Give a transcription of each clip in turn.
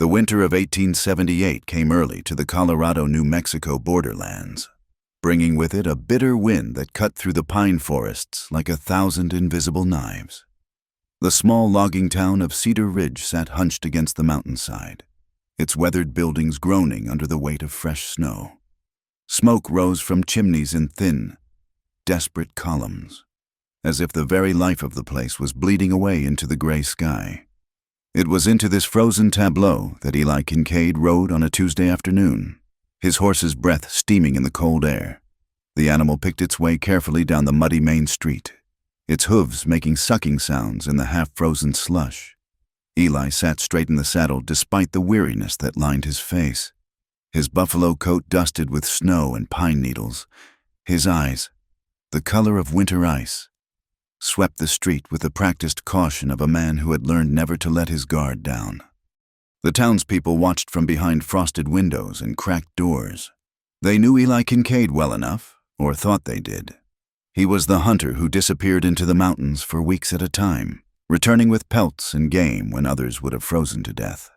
The winter of 1878 came early to the Colorado-New Mexico borderlands, bringing with it a bitter wind that cut through the pine forests like 1,000 invisible knives. The small logging town of Cedar Ridge sat hunched against the mountainside, its weathered buildings groaning under the weight of fresh snow. Smoke rose from chimneys in thin, desperate columns, as if the very life of the place was bleeding away into the gray sky. It was into this frozen tableau that Eli Kincaid rode on a Tuesday afternoon, his horse's breath steaming in the cold air. The animal picked its way carefully down the muddy main street, its hooves making sucking sounds in the half-frozen slush. Eli sat straight in the saddle despite the weariness that lined his face, his buffalo coat dusted with snow and pine needles. His eyes, the color of winter ice, swept the street with the practiced caution of a man who had learned never to let his guard down. The townspeople watched from behind frosted windows and cracked doors. They knew Eli Kincaid well enough, or thought they did. He was the hunter who disappeared into the mountains for weeks at a time, returning with pelts and game when others would have frozen to death.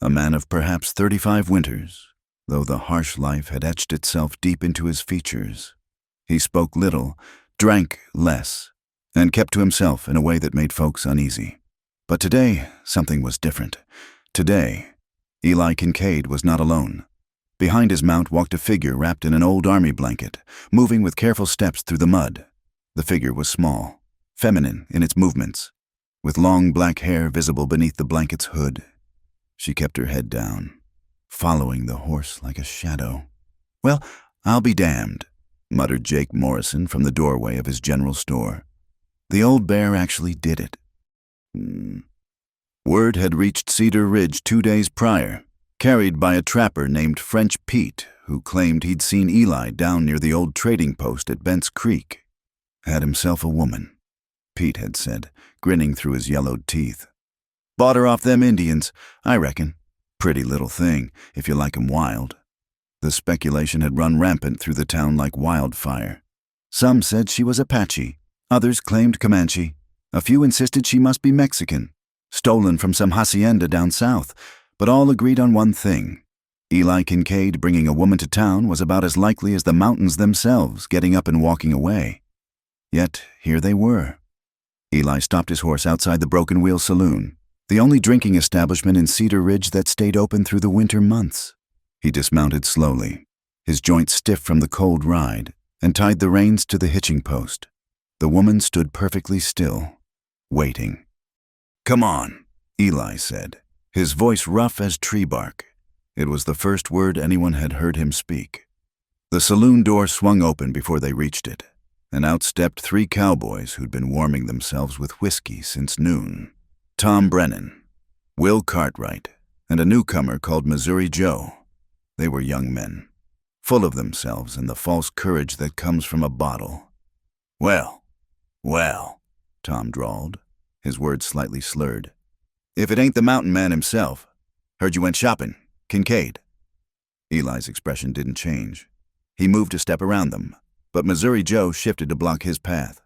A man of perhaps 35 winters, though the harsh life had etched itself deep into his features. He spoke little, drank less, and kept to himself in a way that made folks uneasy. But today, something was different. Today, Eli Kincaid was not alone. Behind his mount walked a figure wrapped in an old army blanket, moving with careful steps through the mud. The figure was small, feminine in its movements, with long black hair visible beneath the blanket's hood. She kept her head down, following the horse like a shadow. "Well, I'll be damned," muttered Jake Morrison from the doorway of his general store. The old bear actually did it. Word had reached Cedar Ridge 2 days prior, carried by a trapper named French Pete, who claimed he'd seen Eli down near the old trading post at Bent's Creek. "Had himself a woman," Pete had said, grinning through his yellowed teeth. "Bought her off them Indians, I reckon. Pretty little thing, if you like 'em wild." The speculation had run rampant through the town like wildfire. Some said she was Apache. Others claimed Comanche. A few insisted she must be Mexican, stolen from some hacienda down south, but all agreed on one thing. Eli Kincaid bringing a woman to town was about as likely as the mountains themselves getting up and walking away. Yet here they were. Eli stopped his horse outside the Broken Wheel Saloon, the only drinking establishment in Cedar Ridge that stayed open through the winter months. He dismounted slowly, his joints stiff from the cold ride, and tied the reins to the hitching post. The woman stood perfectly still, waiting. "Come on," Eli said, his voice rough as tree bark. It was the first word anyone had heard him speak. The saloon door swung open before they reached it, and out stepped 3 cowboys who'd been warming themselves with whiskey since noon. Tom Brennan, Will Cartwright, and a newcomer called Missouri Joe. They were young men, full of themselves and the false courage that comes from a bottle. Well, Tom drawled, his words slightly slurred. "If it ain't the mountain man himself. Heard you went shopping, Kincaid." Eli's expression didn't change. He moved a step around them, but Missouri Joe shifted to block his path.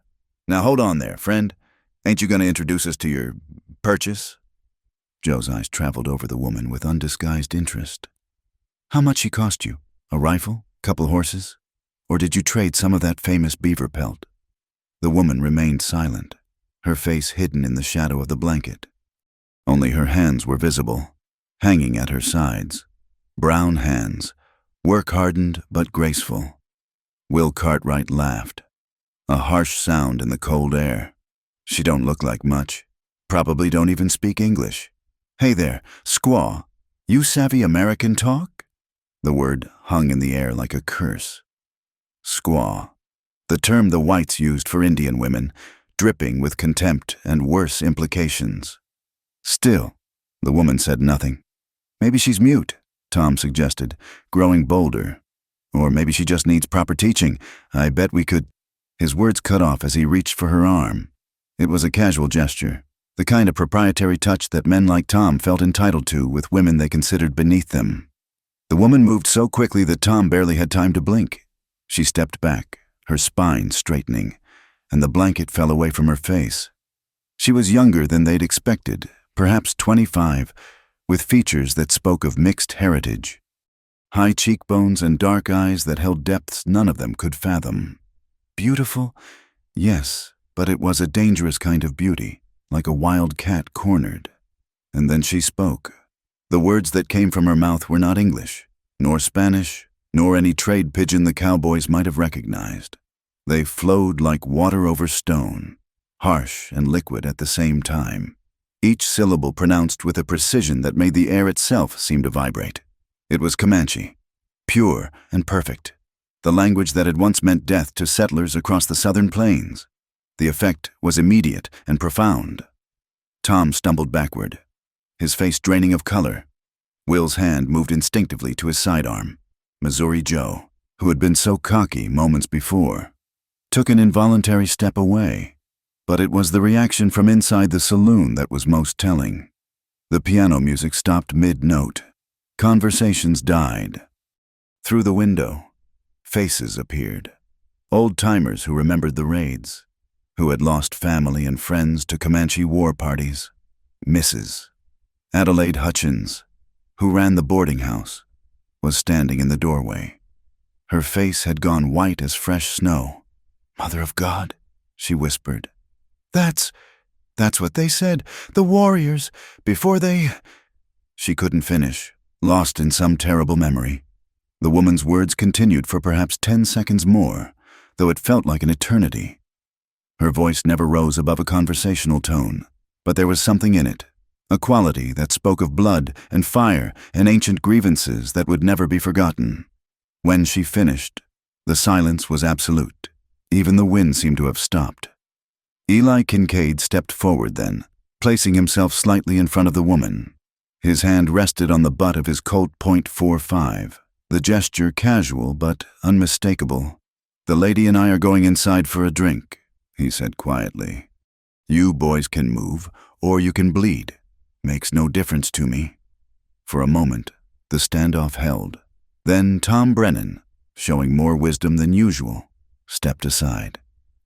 "Now hold on there, friend. Ain't you going to introduce us to your purchase?" Joe's eyes traveled over the woman with undisguised interest. "How much she cost you? A rifle? Couple horses? Or did you trade some of that famous beaver pelt?" The woman remained silent, her face hidden in the shadow of the blanket. Only her hands were visible, hanging at her sides. Brown hands, work-hardened but graceful. Will Cartwright laughed, a harsh sound in the cold air. "She don't look like much. Probably don't even speak English. Hey there, squaw, you savvy American talk?" The word hung in the air like a curse. Squaw, the term the whites used for Indian women, dripping with contempt and worse implications. Still, the woman said nothing. "Maybe she's mute," Tom suggested, growing bolder. "Or maybe she just needs proper teaching. I bet we could—" His words cut off as he reached for her arm. It was a casual gesture, the kind of proprietary touch that men like Tom felt entitled to with women they considered beneath them. The woman moved so quickly that Tom barely had time to blink. She stepped back, her spine straightening, and the blanket fell away from her face. She was younger than they'd expected, perhaps 25, with features that spoke of mixed heritage. High cheekbones and dark eyes that held depths none of them could fathom. Beautiful? Yes, but it was a dangerous kind of beauty, like a wild cat cornered. And then she spoke. The words that came from her mouth were not English, nor Spanish, nor any trade pidgin the cowboys might have recognized. They flowed like water over stone, harsh and liquid at the same time, each syllable pronounced with a precision that made the air itself seem to vibrate. It was Comanche, pure and perfect, the language that had once meant death to settlers across the southern plains. The effect was immediate and profound. Tom stumbled backward, his face draining of color. Will's hand moved instinctively to his sidearm. Missouri Joe, who had been so cocky moments before, took an involuntary step away. But it was the reaction from inside the saloon that was most telling. The piano music stopped mid-note. Conversations died. Through the window, faces appeared. Old-timers who remembered the raids, who had lost family and friends to Comanche war parties. Mrs. Adelaide Hutchins, who ran the boarding house, was standing in the doorway. Her face had gone white as fresh snow. "Mother of God," she whispered. That's what they said, the warriors, before they—" She couldn't finish, lost in some terrible memory. The woman's words continued for perhaps 10 seconds more, though it felt like an eternity. Her voice never rose above a conversational tone, but there was something in it, a quality that spoke of blood and fire and ancient grievances that would never be forgotten. When she finished, the silence was absolute. Even the wind seemed to have stopped. Eli Kincaid stepped forward then, placing himself slightly in front of the woman. His hand rested on the butt of his Colt .45, the gesture casual but unmistakable. "The lady and I are going inside for a drink," he said quietly. "You boys can move, or you can bleed. Makes no difference to me." For a moment, the standoff held. Then Tom Brennan, showing more wisdom than usual, stepped aside.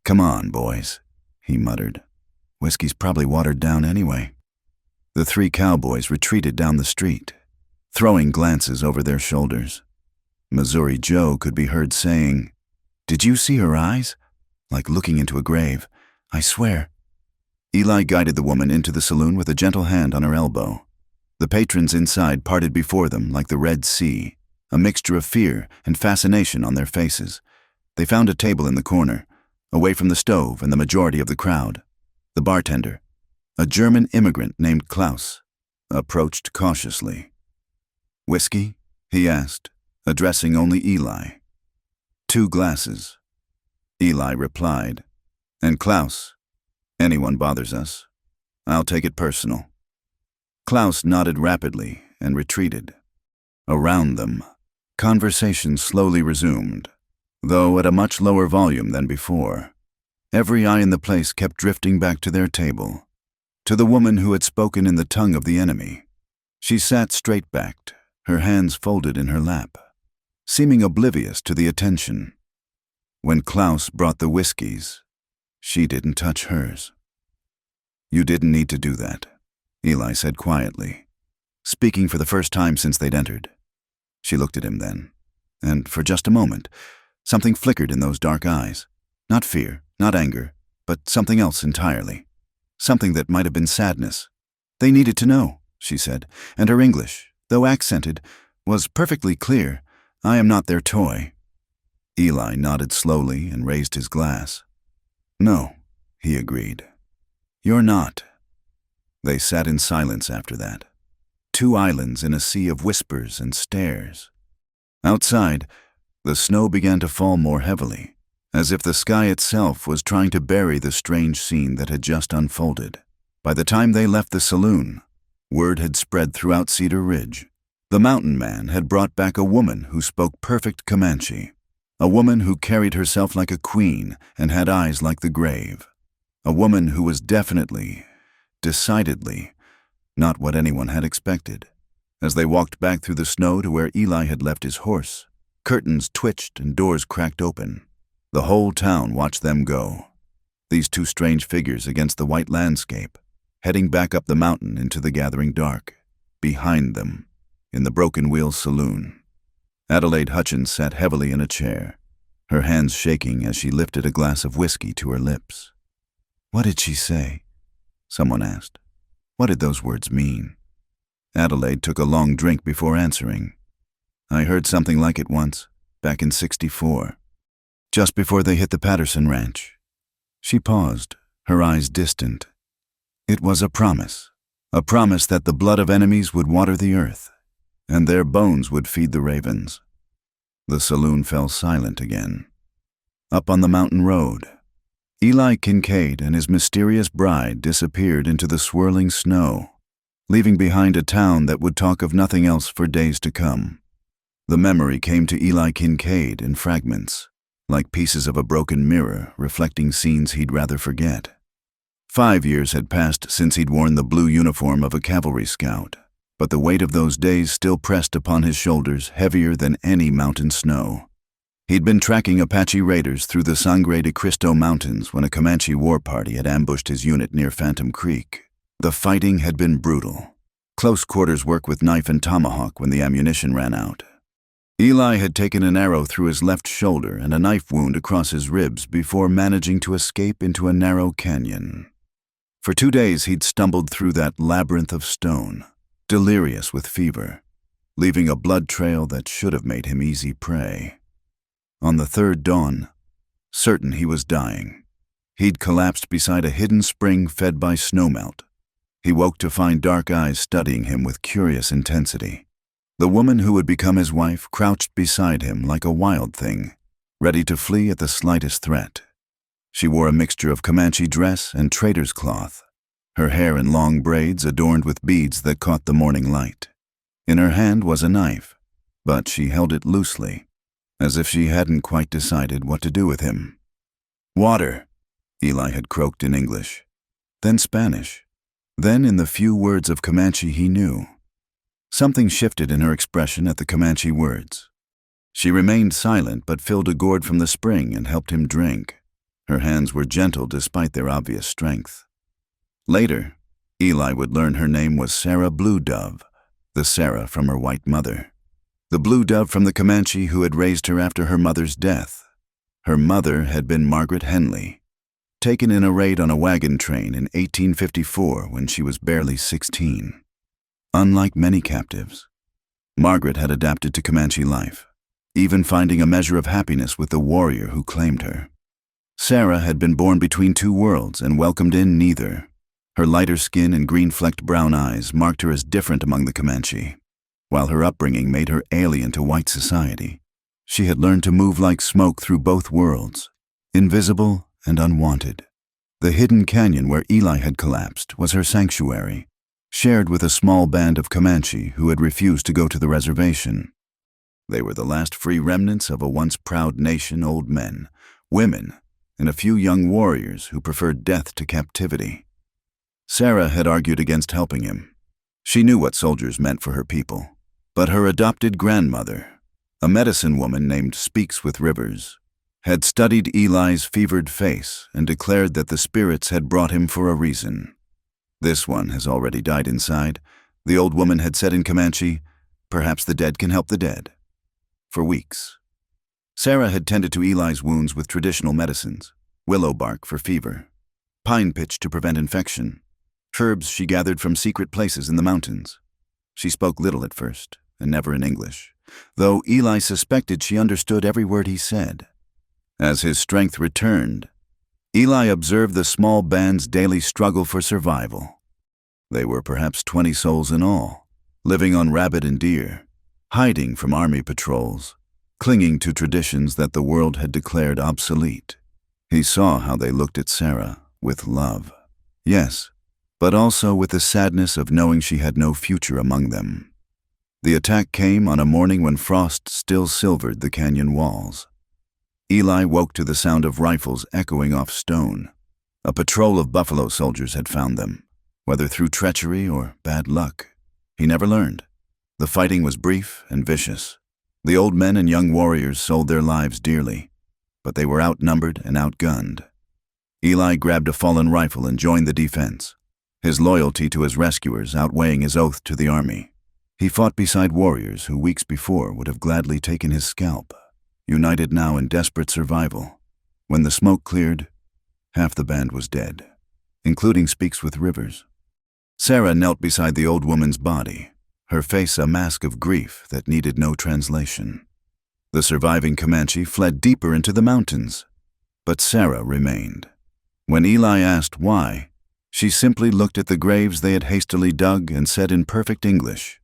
"Come on, boys," he muttered. "Whiskey's probably watered down anyway." The 3 cowboys retreated down the street, throwing glances over their shoulders. Missouri Joe could be heard saying, "Did you see her eyes? Like looking into a grave. I swear." Eli guided the woman into the saloon with a gentle hand on her elbow. The patrons inside parted before them like the Red Sea, a mixture of fear and fascination on their faces. They found a table in the corner, away from the stove and the majority of the crowd. The bartender, a German immigrant named Klaus, approached cautiously. "Whiskey?" he asked, addressing only Eli. "2 glasses." Eli replied, "And Klaus, anyone bothers us, I'll take it personal." Klaus nodded rapidly and retreated. Around them, conversation slowly resumed, though at a much lower volume than before. Every eye in the place kept drifting back to their table, to the woman who had spoken in the tongue of the enemy. She sat straight-backed, her hands folded in her lap, seeming oblivious to the attention. When Klaus brought the whiskeys, she didn't touch hers. "You didn't need to do that," Eli said quietly, speaking for the first time since they'd entered. She looked at him then, and for just a moment, something flickered in those dark eyes. Not fear, not anger, but something else entirely. Something that might have been sadness. "They needed to know," she said, and her English, though accented, was perfectly clear. "I am not their toy." Eli nodded slowly and raised his glass. "No," he agreed. "You're not." They sat in silence after that. 2 islands in a sea of whispers and stares. Outside, the snow began to fall more heavily, as if the sky itself was trying to bury the strange scene that had just unfolded. By the time they left the saloon, word had spread throughout Cedar Ridge. The mountain man had brought back a woman who spoke perfect Comanche, a woman who carried herself like a queen and had eyes like the grave, a woman who was definitely, decidedly, not what anyone had expected. As they walked back through the snow to where Eli had left his horse, curtains twitched and doors cracked open. The whole town watched them go, these 2 strange figures against the white landscape, heading back up the mountain into the gathering dark. behind them, in the Broken Wheel Saloon. Adelaide Hutchins sat heavily in a chair, her hands shaking as she lifted a glass of whiskey to her lips. "What did she say?" someone asked. What did those words mean? Adelaide took a long drink before answering. "I heard something like it once, back in '64, just before they hit the Patterson Ranch." She paused, her eyes distant. It was a promise that the blood of enemies would water the earth, and their bones would feed the ravens. The saloon fell silent again. Up on the mountain road, Eli Kincaid and his mysterious bride disappeared into the swirling snow, leaving behind a town that would talk of nothing else for days to come. The memory came to Eli Kincaid in fragments, like pieces of a broken mirror reflecting scenes he'd rather forget. 5 years had passed since he'd worn the blue uniform of a cavalry scout, but the weight of those days still pressed upon his shoulders heavier than any mountain snow. He'd been tracking Apache raiders through the Sangre de Cristo Mountains when a Comanche war party had ambushed his unit near Phantom Creek. The fighting had been brutal. Close quarters work with knife and tomahawk when the ammunition ran out. Eli had taken an arrow through his left shoulder and a knife wound across his ribs before managing to escape into a narrow canyon. For 2 days he'd stumbled through that labyrinth of stone, delirious with fever, leaving a blood trail that should have made him easy prey. On the third dawn, certain he was dying, he'd collapsed beside a hidden spring fed by snowmelt. He woke to find dark eyes studying him with curious intensity. The woman who would become his wife crouched beside him like a wild thing, ready to flee at the slightest threat. She wore a mixture of Comanche dress and trader's cloth, her hair in long braids adorned with beads that caught the morning light. In her hand was a knife, but she held it loosely, as if she hadn't quite decided what to do with him. "Water," Eli had croaked in English, then Spanish, then in the few words of Comanche he knew. Something shifted in her expression at the Comanche words. She remained silent but filled a gourd from the spring and helped him drink. Her hands were gentle despite their obvious strength. Later, Eli would learn her name was Sarah Blue Dove, the Sarah from her white mother. The Blue Dove from the Comanche who had raised her after her mother's death. Her mother had been Margaret Henley, taken in a raid on a wagon train in 1854 when she was barely 16. Unlike many captives, Margaret had adapted to Comanche life, even finding a measure of happiness with the warrior who claimed her. Sarah had been born between two worlds and welcomed in neither. Her lighter skin and green-flecked brown eyes marked her as different among the Comanche. While her upbringing made her alien to white society, she had learned to move like smoke through both worlds, invisible and unwanted. The hidden canyon where Eli had collapsed was her sanctuary, shared with a small band of Comanche who had refused to go to the reservation. They were the last free remnants of a once proud nation: old men, women, and a few young warriors who preferred death to captivity. Sarah had argued against helping him. She knew what soldiers meant for her people. But her adopted grandmother, a medicine woman named Speaks with Rivers, had studied Eli's fevered face and declared that the spirits had brought him for a reason. "This one has already died inside," the old woman had said in Comanche. "Perhaps the dead can help the dead." For weeks, Sarah had tended to Eli's wounds with traditional medicines: willow bark for fever, pine pitch to prevent infection, herbs she gathered from secret places in the mountains. She spoke little at first, and never in English, though Eli suspected she understood every word he said. As his strength returned, Eli observed the small band's daily struggle for survival. They were perhaps 20 souls in all, living on rabbit and deer, hiding from army patrols, clinging to traditions that the world had declared obsolete. He saw how they looked at Sarah, with love, yes, but also with the sadness of knowing she had no future among them. The attack came on a morning when frost still silvered the canyon walls. Eli woke to the sound of rifles echoing off stone. A patrol of buffalo soldiers had found them, whether through treachery or bad luck. He never learned. The fighting was brief and vicious. The old men and young warriors sold their lives dearly, but they were outnumbered and outgunned. Eli grabbed a fallen rifle and joined the defense, his loyalty to his rescuers outweighing his oath to the army. He fought beside warriors who weeks before would have gladly taken his scalp, united now in desperate survival. When the smoke cleared, half the band was dead, including Speaks with Rivers. Sarah knelt beside the old woman's body, her face a mask of grief that needed no translation. The surviving Comanche fled deeper into the mountains, but Sarah remained. When Eli asked why, she simply looked at the graves they had hastily dug and said in perfect English,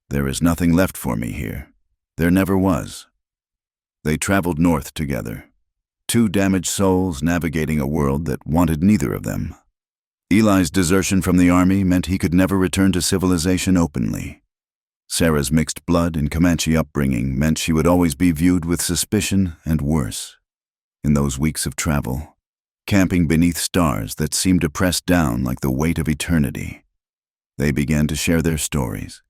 "There is nothing left for me here. There never was." They traveled north together, two damaged souls navigating a world that wanted neither of them. Eli's desertion from the army meant he could never return to civilization openly. Sarah's mixed blood and Comanche upbringing meant she would always be viewed with suspicion and worse. In those weeks of travel, camping beneath stars that seemed to press down like the weight of eternity, they began to share their stories.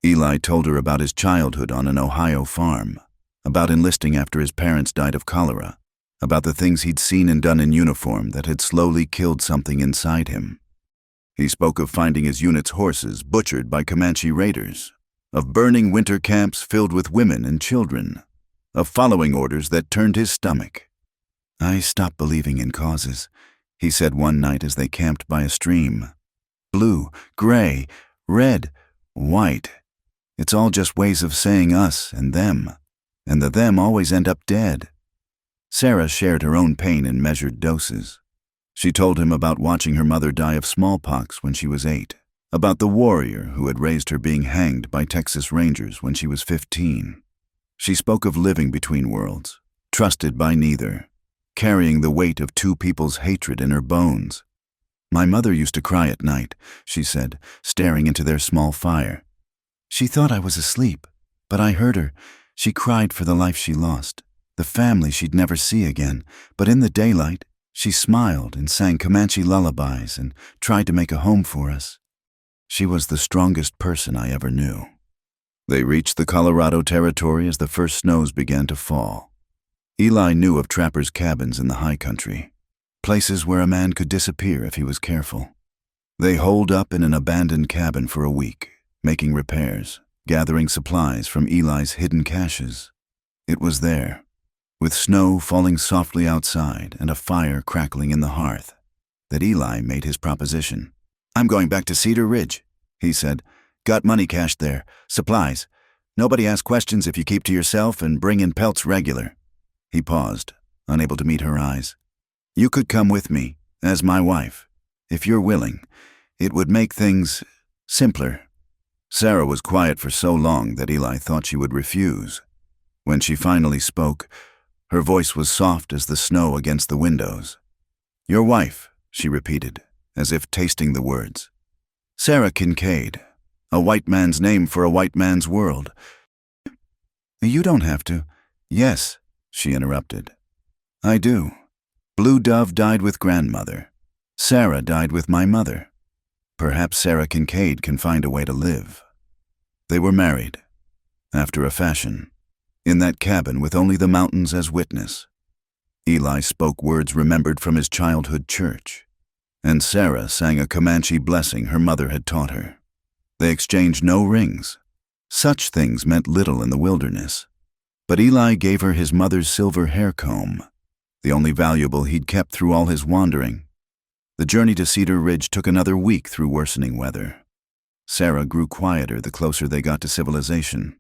Eli told her about his childhood on an Ohio farm, about enlisting after his parents died of cholera, about the things he'd seen and done in uniform that had slowly killed something inside him. He spoke of finding his unit's horses butchered by Comanche raiders, of burning winter camps filled with women and children, of following orders that turned his stomach. "I stopped believing in causes," he said one night as they camped by a stream. "Blue, gray, red, white. It's all just ways of saying us and them, and the them always end up dead." Sarah shared her own pain in measured doses. She told him about watching her mother die of smallpox when she was 8, about the warrior who had raised her being hanged by Texas Rangers when she was 15. She spoke of living between worlds, trusted by neither, carrying the weight of two people's hatred in her bones. "My mother used to cry at night," she said, staring into their small fire. "She thought I was asleep, but I heard her. She cried for the life she lost, the family she'd never see again, but in the daylight, she smiled and sang Comanche lullabies and tried to make a home for us. She was the strongest person I ever knew." They reached the Colorado Territory as the first snows began to fall. Eli knew of trappers' cabins in the high country, places where a man could disappear if he was careful. They holed up in an abandoned cabin for a week, making repairs, gathering supplies from Eli's hidden caches. It was there, with snow falling softly outside and a fire crackling in the hearth, that Eli made his proposition. "I'm going back to Cedar Ridge," he said. "Got money cached there, supplies. Nobody asks questions if you keep to yourself and bring in pelts regular." He paused, unable to meet her eyes. "You could come with me, as my wife. If you're willing, it would make things simpler." Sarah was quiet for so long that Eli thought she would refuse. When she finally spoke, her voice was soft as the snow against the windows. "Your wife," she repeated, as if tasting the words. "Sarah Kincaid, a white man's name for a white man's world." "You don't have to." "Yes," she interrupted. "I do. Blue Dove died with grandmother. Sarah died with my mother. Perhaps Sarah Kincaid can find a way to live." They were married, after a fashion, in that cabin with only the mountains as witness. Eli spoke words remembered from his childhood church, and Sarah sang a Comanche blessing her mother had taught her. They exchanged no rings. Such things meant little in the wilderness. But Eli gave her his mother's silver hair comb, the only valuable he'd kept through all his wandering. The journey to Cedar Ridge took another week through worsening weather. Sarah grew quieter the closer they got to civilization,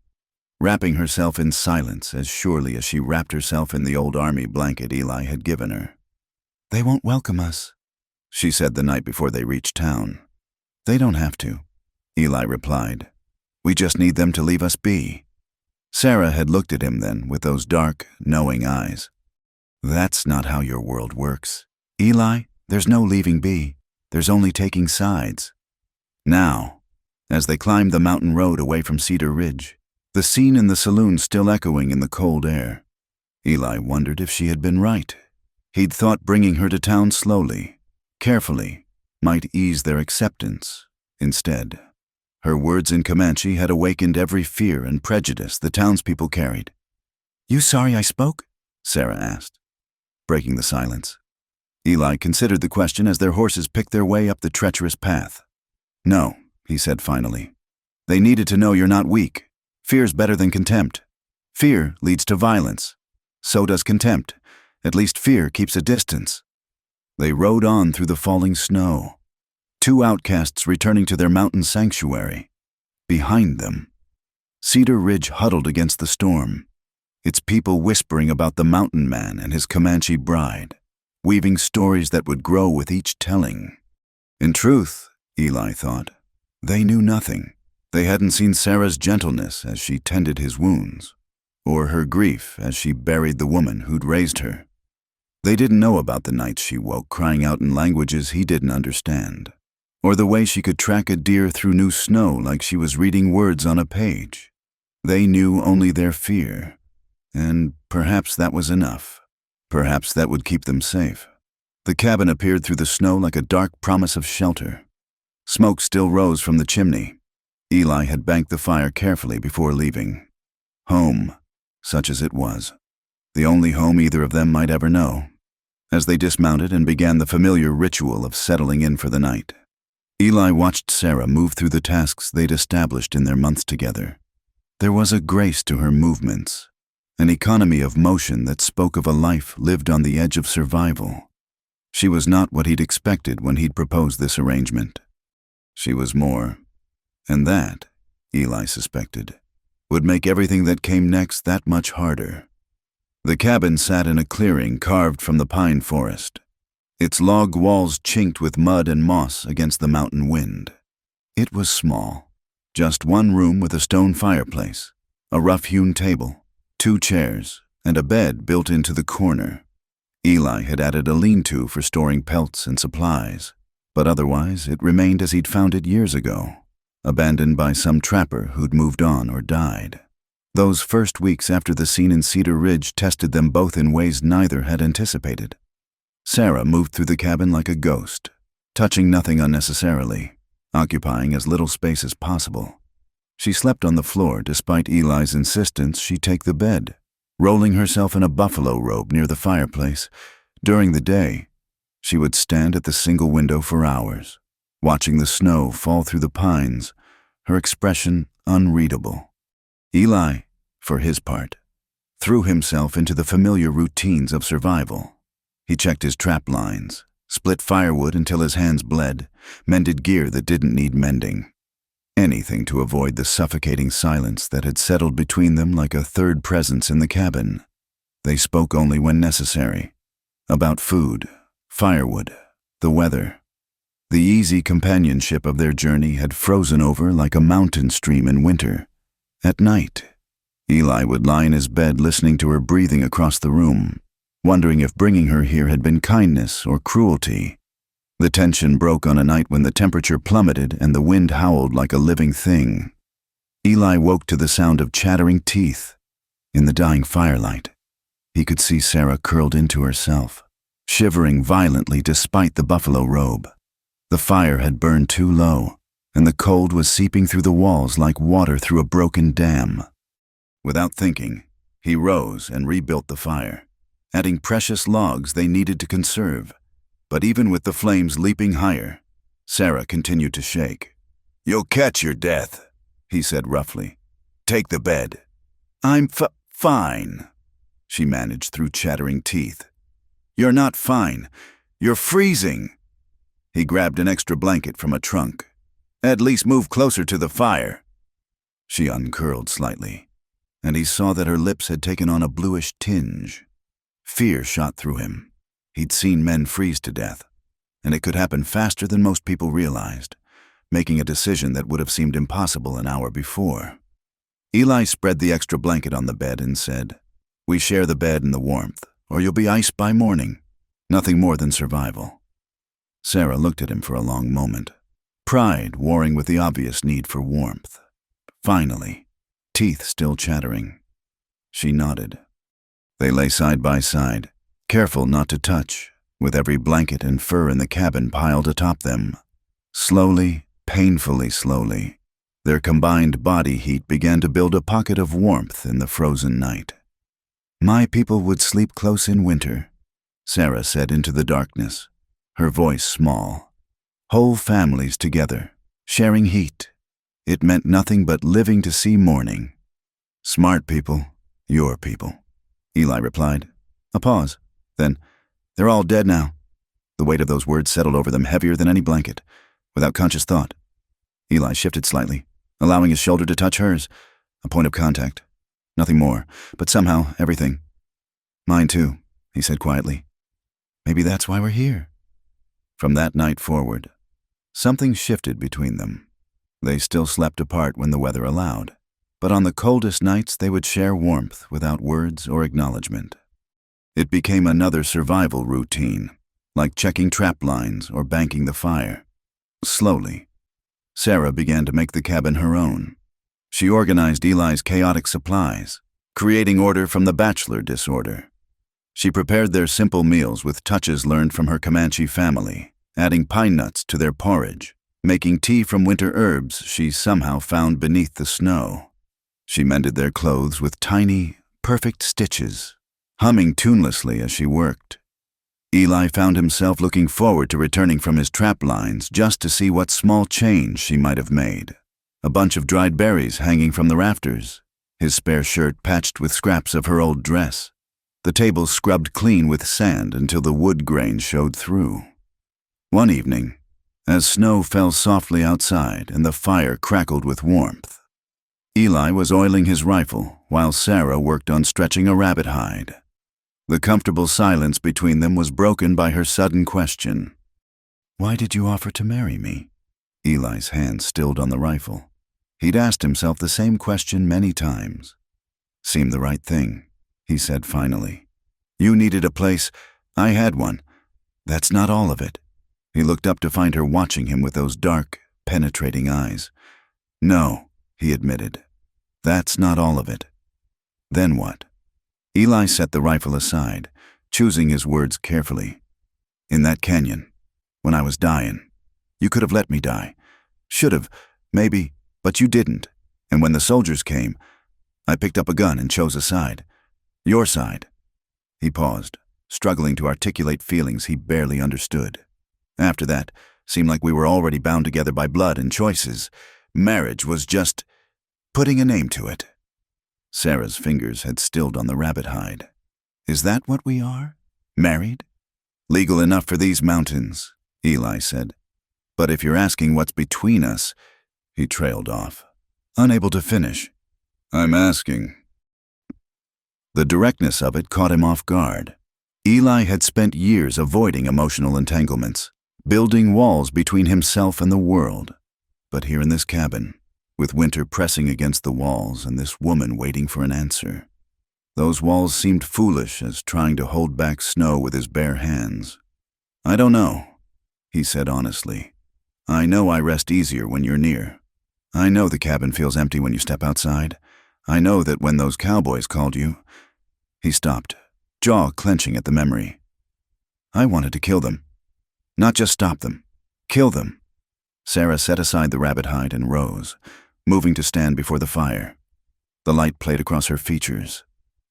wrapping herself in silence as surely as she wrapped herself in the old army blanket Eli had given her. "They won't welcome us," she said the night before they reached town. "They don't have to," Eli replied. "We just need them to leave us be." Sarah had looked at him then with those dark, knowing eyes. "That's not how your world works. Eli, there's no leaving be. There's only taking sides." Now, as they climbed the mountain road away from Cedar Ridge, the scene in the saloon still echoing in the cold air, Eli wondered if she had been right. He'd thought bringing her to town slowly, carefully, might ease their acceptance. Instead, her words in Comanche had awakened every fear and prejudice the townspeople carried. "You sorry I spoke?" Sarah asked, breaking the silence. Eli considered the question as their horses picked their way up the treacherous path. "No," he said finally. They needed to know you're not weak. Fear's better than contempt. Fear leads to violence. So does contempt. At least fear keeps a distance. They rode on through the falling snow. Two outcasts returning to their mountain sanctuary. Behind them, Cedar Ridge huddled against the storm, its people whispering about the mountain man and his Comanche bride, weaving stories that would grow with each telling. In truth, Eli thought, they knew nothing. They hadn't seen Sarah's gentleness as she tended his wounds, or her grief as she buried the woman who'd raised her. They didn't know about the nights she woke crying out in languages he didn't understand, or the way she could track a deer through new snow like she was reading words on a page. They knew only their fear, and perhaps that was enough. Perhaps that would keep them safe. The cabin appeared through the snow like a dark promise of shelter. Smoke still rose from the chimney. Eli had banked the fire carefully before leaving. Home, such as it was. The only home either of them might ever know. As they dismounted and began the familiar ritual of settling in for the night, Eli watched Sarah move through the tasks they'd established in their months together. There was a grace to her movements, an economy of motion that spoke of a life lived on the edge of survival. She was not what he'd expected when he'd proposed this arrangement. She was more, and that, Eli suspected, would make everything that came next that much harder. The cabin sat in a clearing carved from the pine forest, its log walls chinked with mud and moss against the mountain wind. It was small, just one room with a stone fireplace, a rough-hewn table, 2 chairs, and a bed built into the corner. Eli had added a lean-to for storing pelts and supplies, but otherwise it remained as he'd found it years ago, abandoned by some trapper who'd moved on or died. Those first weeks after the scene in Cedar Ridge tested them both in ways neither had anticipated. Sarah moved through the cabin like a ghost, touching nothing unnecessarily, occupying as little space as possible. She slept on the floor despite Eli's insistence she take the bed, rolling herself in a buffalo robe near the fireplace. During the day, she would stand at the single window for hours, watching the snow fall through the pines, her expression unreadable. Eli, for his part, threw himself into the familiar routines of survival. He checked his trap lines, split firewood until his hands bled, mended gear that didn't need mending. Anything to avoid the suffocating silence that had settled between them like a third presence in the cabin. They spoke only when necessary, about food, firewood, the weather. The easy companionship of their journey had frozen over like a mountain stream in winter. At night, Eli would lie in his bed listening to her breathing across the room, wondering if bringing her here had been kindness or cruelty. The tension broke on a night when the temperature plummeted and the wind howled like a living thing. Eli woke to the sound of chattering teeth. In the dying firelight, he could see Sarah curled into herself, shivering violently despite the buffalo robe. The fire had burned too low, and the cold was seeping through the walls like water through a broken dam. Without thinking, he rose and rebuilt the fire, adding precious logs they needed to conserve. But even with the flames leaping higher, Sarah continued to shake. "You'll catch your death," he said roughly. "Take the bed." "I'm fine," she managed through chattering teeth. "You're not fine. You're freezing." He grabbed an extra blanket from a trunk. "At least move closer to the fire." She uncurled slightly, and he saw that her lips had taken on a bluish tinge. Fear shot through him. He'd seen men freeze to death, and it could happen faster than most people realized, making a decision that would have seemed impossible an hour before. Eli spread the extra blanket on the bed and said, "We share the bed and the warmth, or you'll be iced by morning. Nothing more than survival." Sarah looked at him for a long moment, pride warring with the obvious need for warmth. Finally, teeth still chattering, she nodded. They lay side by side, careful not to touch, with every blanket and fur in the cabin piled atop them. Slowly, painfully slowly, their combined body heat began to build a pocket of warmth in the frozen night. "My people would sleep close in winter," Sarah said into the darkness, her voice small. "Whole families together, sharing heat. It meant nothing but living to see morning. Smart people, your people, Eli replied. A pause. Then, they're all dead now. The weight of those words settled over them heavier than any blanket, without conscious thought. Eli shifted slightly, allowing his shoulder to touch hers, a point of contact. Nothing more, but somehow everything. Mine too, he said quietly. Maybe that's why we're here. From that night forward, something shifted between them. They still slept apart when the weather allowed, but on the coldest nights they would share warmth without words or acknowledgement. It became another survival routine, like checking trap lines or banking the fire. Slowly, Sarah began to make the cabin her own. She organized Eli's chaotic supplies, creating order from the bachelor disorder. She prepared their simple meals with touches learned from her Comanche family, adding pine nuts to their porridge, making tea from winter herbs she somehow found beneath the snow. She mended their clothes with tiny, perfect stitches, humming tunelessly as she worked. Eli found himself looking forward to returning from his trap lines just to see what small change she might have made. A bunch of dried berries hanging from the rafters, his spare shirt patched with scraps of her old dress, the table scrubbed clean with sand until the wood grain showed through. One evening, as snow fell softly outside and the fire crackled with warmth, Eli was oiling his rifle while Sarah worked on stretching a rabbit hide. The comfortable silence between them was broken by her sudden question. Why did you offer to marry me? Eli's hand stilled on the rifle. He'd asked himself the same question many times. Seemed the right thing, he said finally. You needed a place. I had one. That's not all of it. He looked up to find her watching him with those dark, penetrating eyes. No, he admitted. That's not all of it. Then what? Eli set the rifle aside, choosing his words carefully. In that canyon, when I was dying, you could have let me die. Should have, maybe, but you didn't. And when the soldiers came, I picked up a gun and chose a side. Your side. He paused, struggling to articulate feelings he barely understood. After that, seemed like we were already bound together by blood and choices. Marriage was just putting a name to it. Sarah's fingers had stilled on the rabbit hide. Is that what we are? Married? Legal enough for these mountains, Eli said. But if you're asking what's between us, he trailed off, unable to finish. I'm asking. The directness of it caught him off guard. Eli had spent years avoiding emotional entanglements, building walls between himself and the world. But here in this cabin, with winter pressing against the walls and this woman waiting for an answer, those walls seemed foolish as trying to hold back snow with his bare hands. I don't know, he said honestly. I know I rest easier when you're near. I know the cabin feels empty when you step outside. I know that when those cowboys called you. He stopped, jaw clenching at the memory. I wanted to kill them. Not just stop them. Kill them. Sarah set aside the rabbit hide and rose, moving to stand before the fire. The light played across her features,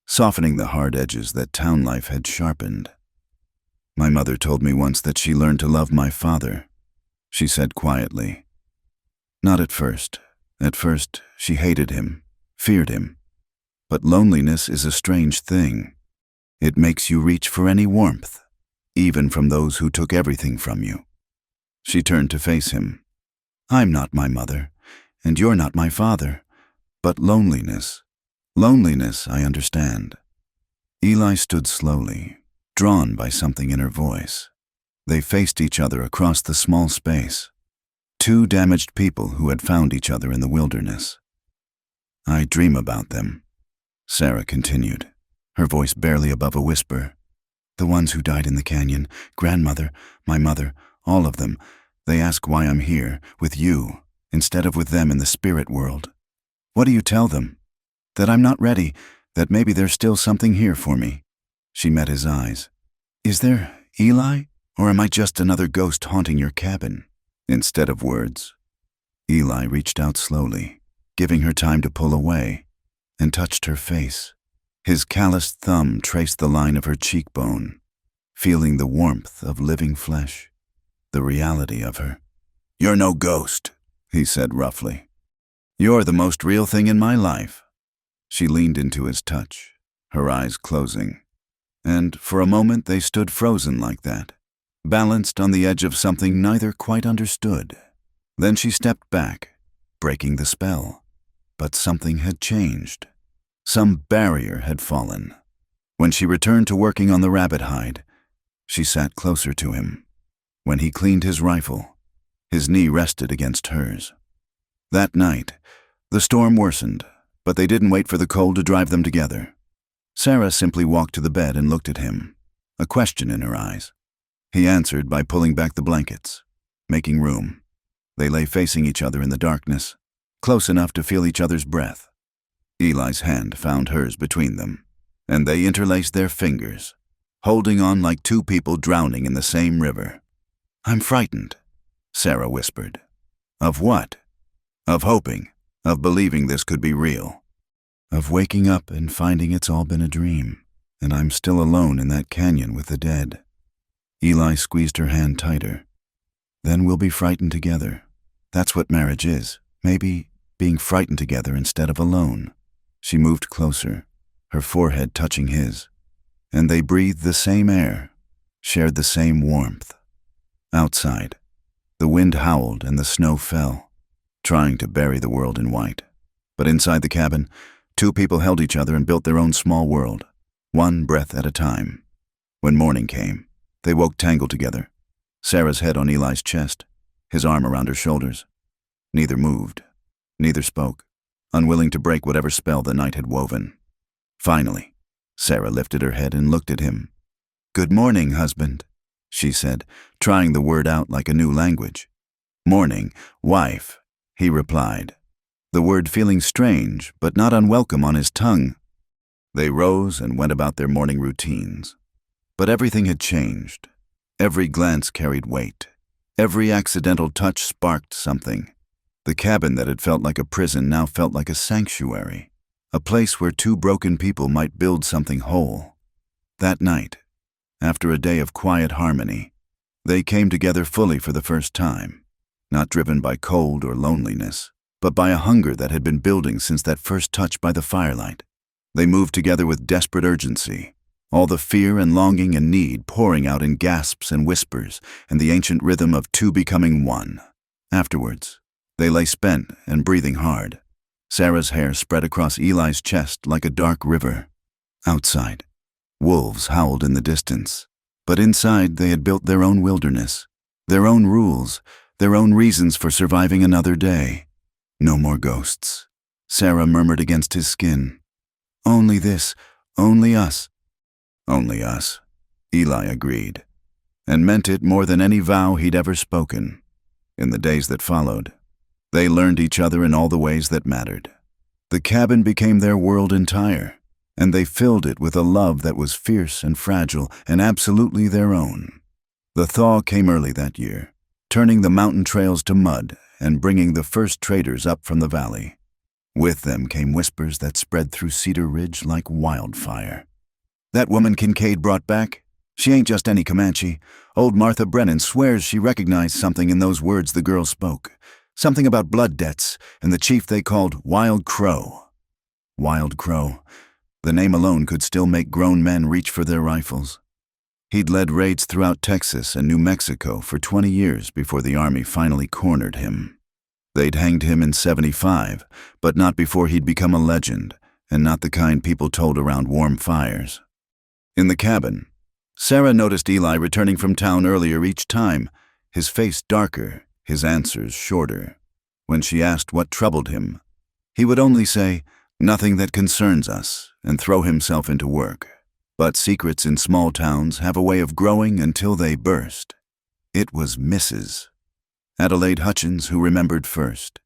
softening the hard edges that town life had sharpened. My mother told me once that she learned to love my father, she said quietly. Not at first. At first, she hated him, feared him. But loneliness is a strange thing. It makes you reach for any warmth, even from those who took everything from you. She turned to face him. I'm not my mother, and you're not my father, but loneliness. Loneliness, I understand. Eli stood slowly, drawn by something in her voice. They faced each other across the small space. Two damaged people who had found each other in the wilderness. I dream about them, Sarah continued, her voice barely above a whisper. The ones who died in the canyon, grandmother, my mother, all of them, they ask why I'm here, with you, instead of with them in the spirit world. What do you tell them? That I'm not ready, that maybe there's still something here for me. She met his eyes. Is there, Eli, or am I just another ghost haunting your cabin? Instead of words, Eli reached out slowly, giving her time to pull away, and touched her face. His calloused thumb traced the line of her cheekbone, feeling the warmth of living flesh, the reality of her. You're no ghost, he said roughly. You're the most real thing in my life." She leaned into his touch, her eyes closing. And for a moment they stood frozen like that, balanced on the edge of something neither quite understood. Then she stepped back, breaking the spell. But something had changed. Some barrier had fallen. When she returned to working on the rabbit hide, she sat closer to him. When he cleaned his rifle, his knee rested against hers. That night, the storm worsened, but they didn't wait for the cold to drive them together. Sarah simply walked to the bed and looked at him, a question in her eyes. He answered by pulling back the blankets, making room. They lay facing each other in the darkness, close enough to feel each other's breath. Eli's hand found hers between them, and they interlaced their fingers, holding on like two people drowning in the same river. "I'm frightened," Sarah whispered. "Of what?" "Of hoping, of believing this could be real. Of waking up and finding it's all been a dream, and I'm still alone in that canyon with the dead." Eli squeezed her hand tighter. "Then we'll be frightened together. That's what marriage is. Maybe being frightened together instead of alone." She moved closer, her forehead touching his, and they breathed the same air, shared the same warmth. Outside, the wind howled and the snow fell, trying to bury the world in white. But inside the cabin, two people held each other and built their own small world, one breath at a time. When morning came, they woke tangled together, Sarah's head on Eli's chest, his arm around her shoulders. Neither moved, neither spoke, unwilling to break whatever spell the night had woven. Finally, Sarah lifted her head and looked at him. "Good morning, husband," she said, trying the word out like a new language. "Morning, wife," he replied, the word feeling strange but not unwelcome on his tongue. They rose and went about their morning routines. But everything had changed. Every glance carried weight. Every accidental touch sparked something. The cabin that had felt like a prison now felt like a sanctuary, a place where two broken people might build something whole. That night, after a day of quiet harmony, they came together fully for the first time, not driven by cold or loneliness, but by a hunger that had been building since that first touch by the firelight. They moved together with desperate urgency, all the fear and longing and need pouring out in gasps and whispers and the ancient rhythm of two becoming one. Afterwards, they lay spent and breathing hard. Sarah's hair spread across Eli's chest like a dark river. Outside, wolves howled in the distance, but inside they had built their own wilderness, their own rules, their own reasons for surviving another day. "No more ghosts," Sarah murmured against his skin. "Only this, only us." "Only us," Eli agreed, and meant it more than any vow he'd ever spoken. In the days that followed, they learned each other in all the ways that mattered. The cabin became their world entire, and they filled it with a love that was fierce and fragile and absolutely their own. The thaw came early that year, turning the mountain trails to mud and bringing the first traders up from the valley. With them came whispers that spread through Cedar Ridge like wildfire. "That woman Kincaid brought back, she ain't just any Comanche. Old Martha Brennan swears she recognized something in those words the girl spoke. Something about blood debts and the chief they called Wild Crow." Wild Crow. The name alone could still make grown men reach for their rifles. He'd led raids throughout Texas and New Mexico for 20 years before the army finally cornered him. They'd hanged him in 75, but not before he'd become a legend, and not the kind people told around warm fires. In the cabin, Sarah noticed Eli returning from town earlier each time, his face darker, his answers shorter. When she asked what troubled him, he would only say, "Nothing that concerns us," and throw himself into work. But secrets in small towns have a way of growing until they burst. It was Mrs. Adelaide Hutchins who remembered first.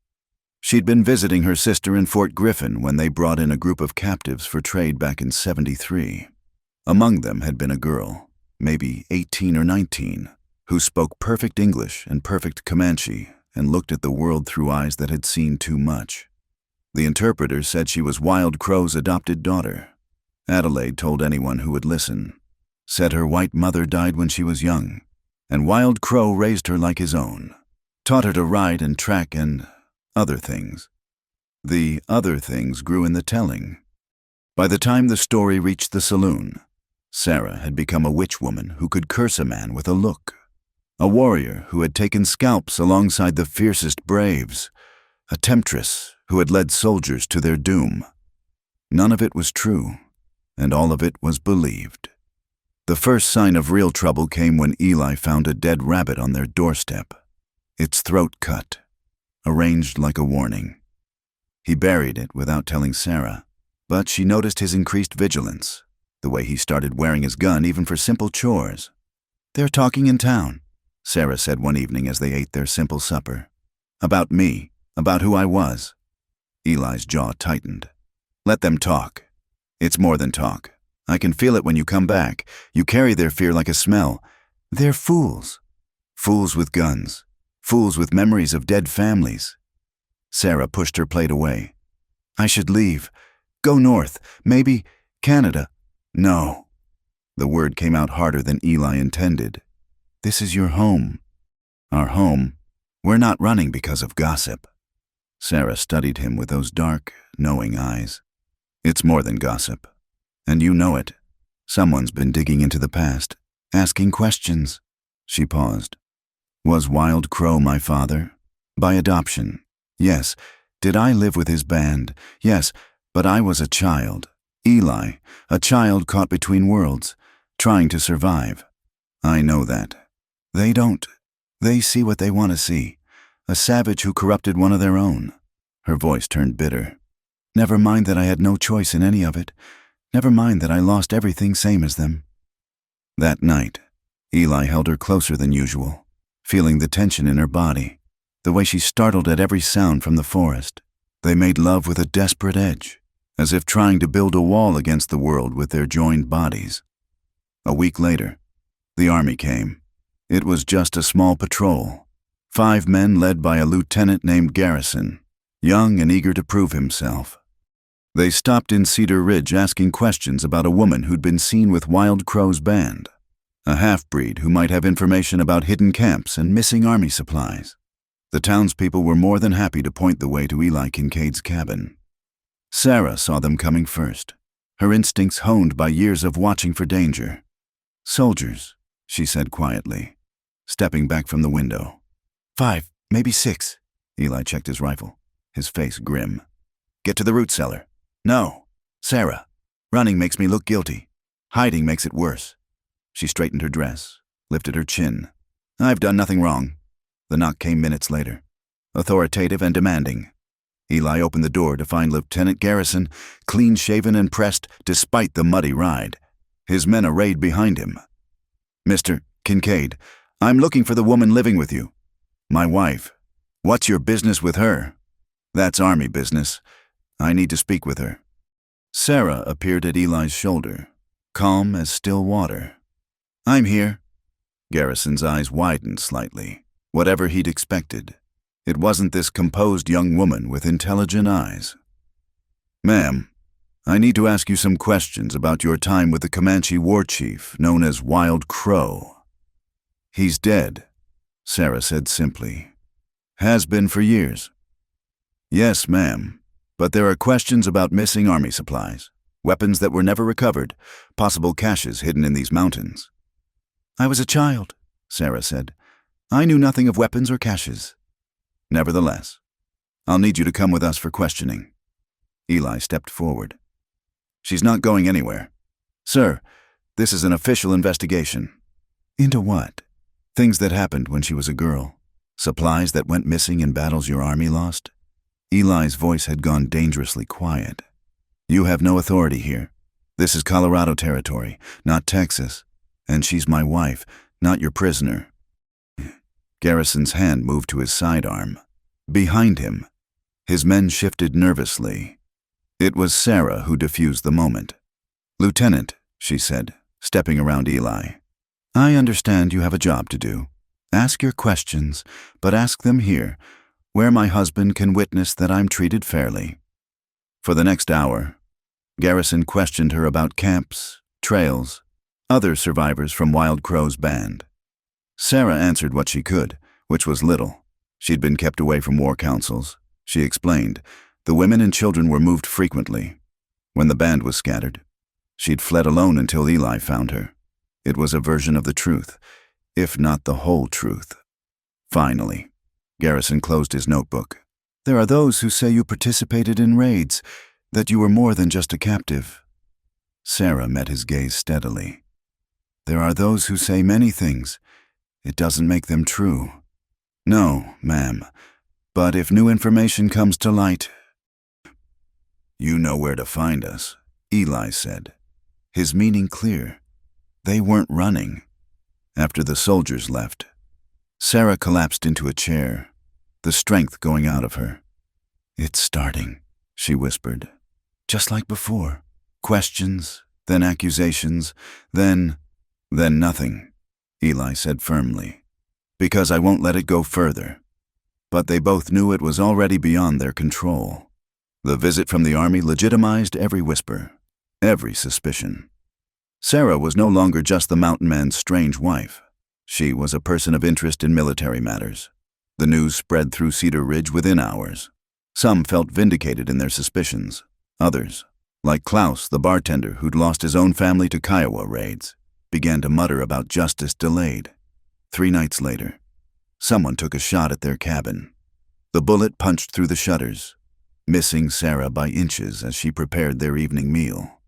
She'd been visiting her sister in Fort Griffin when they brought in a group of captives for trade back in '73. Among them had been a girl, maybe 18 or 19, who spoke perfect English and perfect Comanche and looked at the world through eyes that had seen too much. The interpreter said she was Wild Crow's adopted daughter. Adelaide told anyone who would listen, said her white mother died when she was young, and Wild Crow raised her like his own, taught her to ride and track and other things. The other things grew in the telling. By the time the story reached the saloon, Sarah had become a witch woman who could curse a man with a look, a warrior who had taken scalps alongside the fiercest braves, a temptress who had led soldiers to their doom. None of it was true, and all of it was believed. The first sign of real trouble came when Eli found a dead rabbit on their doorstep, its throat cut, arranged like a warning. He buried it without telling Sarah, but she noticed his increased vigilance, the way he started wearing his gun even for simple chores. "They're talking in town," Sarah said one evening as they ate their simple supper. "About me, about who I was." Eli's jaw tightened. "Let them talk. It's more than talk. I can feel it when you come back. You carry their fear like a smell. They're fools. Fools with guns. Fools with memories of dead families." Sarah pushed her plate away. "I should leave. Go north. Maybe Canada." "No." The word came out harder than Eli intended. "This is your home." "Our home? We're not running because of gossip." Sarah studied him with those dark, knowing eyes. "It's more than gossip. And you know it. Someone's been digging into the past, asking questions." She paused. "Was Wild Crow my father? By adoption? Yes. Did I live with his band? Yes, but I was a child. Eli, a child caught between worlds, trying to survive. I know that. They don't. They see what they want to see. A savage who corrupted one of their own." Her voice turned bitter. "Never mind that I had no choice in any of it. Never mind that I lost everything same as them." That night, Eli held her closer than usual, feeling the tension in her body, the way she startled at every sound from the forest. They made love with a desperate edge, as if trying to build a wall against the world with their joined bodies. A week later, the army came. It was just a small patrol, 5 men led by a lieutenant named Garrison, young and eager to prove himself. They stopped in Cedar Ridge asking questions about a woman who'd been seen with Wild Crow's band, a half-breed who might have information about hidden camps and missing army supplies. The townspeople were more than happy to point the way to Eli Kincaid's cabin. Sarah saw them coming first, her instincts honed by years of watching for danger. "Soldiers," she said quietly, stepping back from the window. 5, maybe 6. Eli checked his rifle, his face grim. "Get to the root cellar." "No. Sarah, running makes me look guilty. Hiding makes it worse." She straightened her dress, lifted her chin. "I've done nothing wrong." The knock came minutes later, authoritative and demanding. Eli opened the door to find Lieutenant Garrison, clean-shaven and pressed despite the muddy ride, his men arrayed behind him. "Mr. Kincaid, I'm looking for the woman living with you." "My wife. What's your business with her?" "That's army business. I need to speak with her." Sarah appeared at Eli's shoulder, calm as still water. "I'm here." Garrison's eyes widened slightly, whatever he'd expected. It wasn't this composed young woman with intelligent eyes. "Ma'am, I need to ask you some questions about your time with the Comanche war chief known as Wild Crow." "He's dead," Sarah said simply. "Has been for years." "Yes, ma'am. But there are questions about missing army supplies, weapons that were never recovered, possible caches hidden in these mountains." "I was a child," Sarah said. "I knew nothing of weapons or caches." "Nevertheless, I'll need you to come with us for questioning." Eli stepped forward. "She's not going anywhere. Sir, this is an official investigation." "Into what?" "Things that happened when she was a girl. Supplies that went missing in battles your army lost." Eli's voice had gone dangerously quiet. "You have no authority here. This is Colorado territory, not Texas. And she's my wife, not your prisoner." Garrison's hand moved to his sidearm. Behind him, his men shifted nervously. It was Sarah who diffused the moment. "Lieutenant," she said, stepping around Eli, "I understand you have a job to do. Ask your questions, but ask them here, where my husband can witness that I'm treated fairly." For the next hour, Garrison questioned her about camps, trails, other survivors from Wild Crow's band. Sarah answered what she could, which was little. She'd been kept away from war councils, she explained, The women and children were moved frequently. When the band was scattered, she'd fled alone until Eli found her. It was a version of the truth, if not the whole truth. Finally, Garrison closed his notebook. There are those who say you participated in raids, that you were more than just a captive. Sarah met his gaze steadily. There are those who say many things. It doesn't make them true. No, ma'am. But if new information comes to light... You know where to find us, Eli said, his meaning clear. They weren't running. After the soldiers left, Sarah collapsed into a chair, the strength going out of her. It's starting, she whispered. Just like before. Questions, then accusations, then nothing, Eli said firmly. Because I won't let it go further. But they both knew it was already beyond their control. The visit from the army legitimized every whisper, every suspicion. Sarah was no longer just the mountain man's strange wife. She was a person of interest in military matters. The news spread through Cedar Ridge within hours. Some felt vindicated in their suspicions. Others, like Klaus, the bartender who'd lost his own family to Kiowa raids, began to mutter about justice delayed. 3 nights later, someone took a shot at their cabin. The bullet punched through the shutters, missing Sarah by inches as she prepared their evening meal.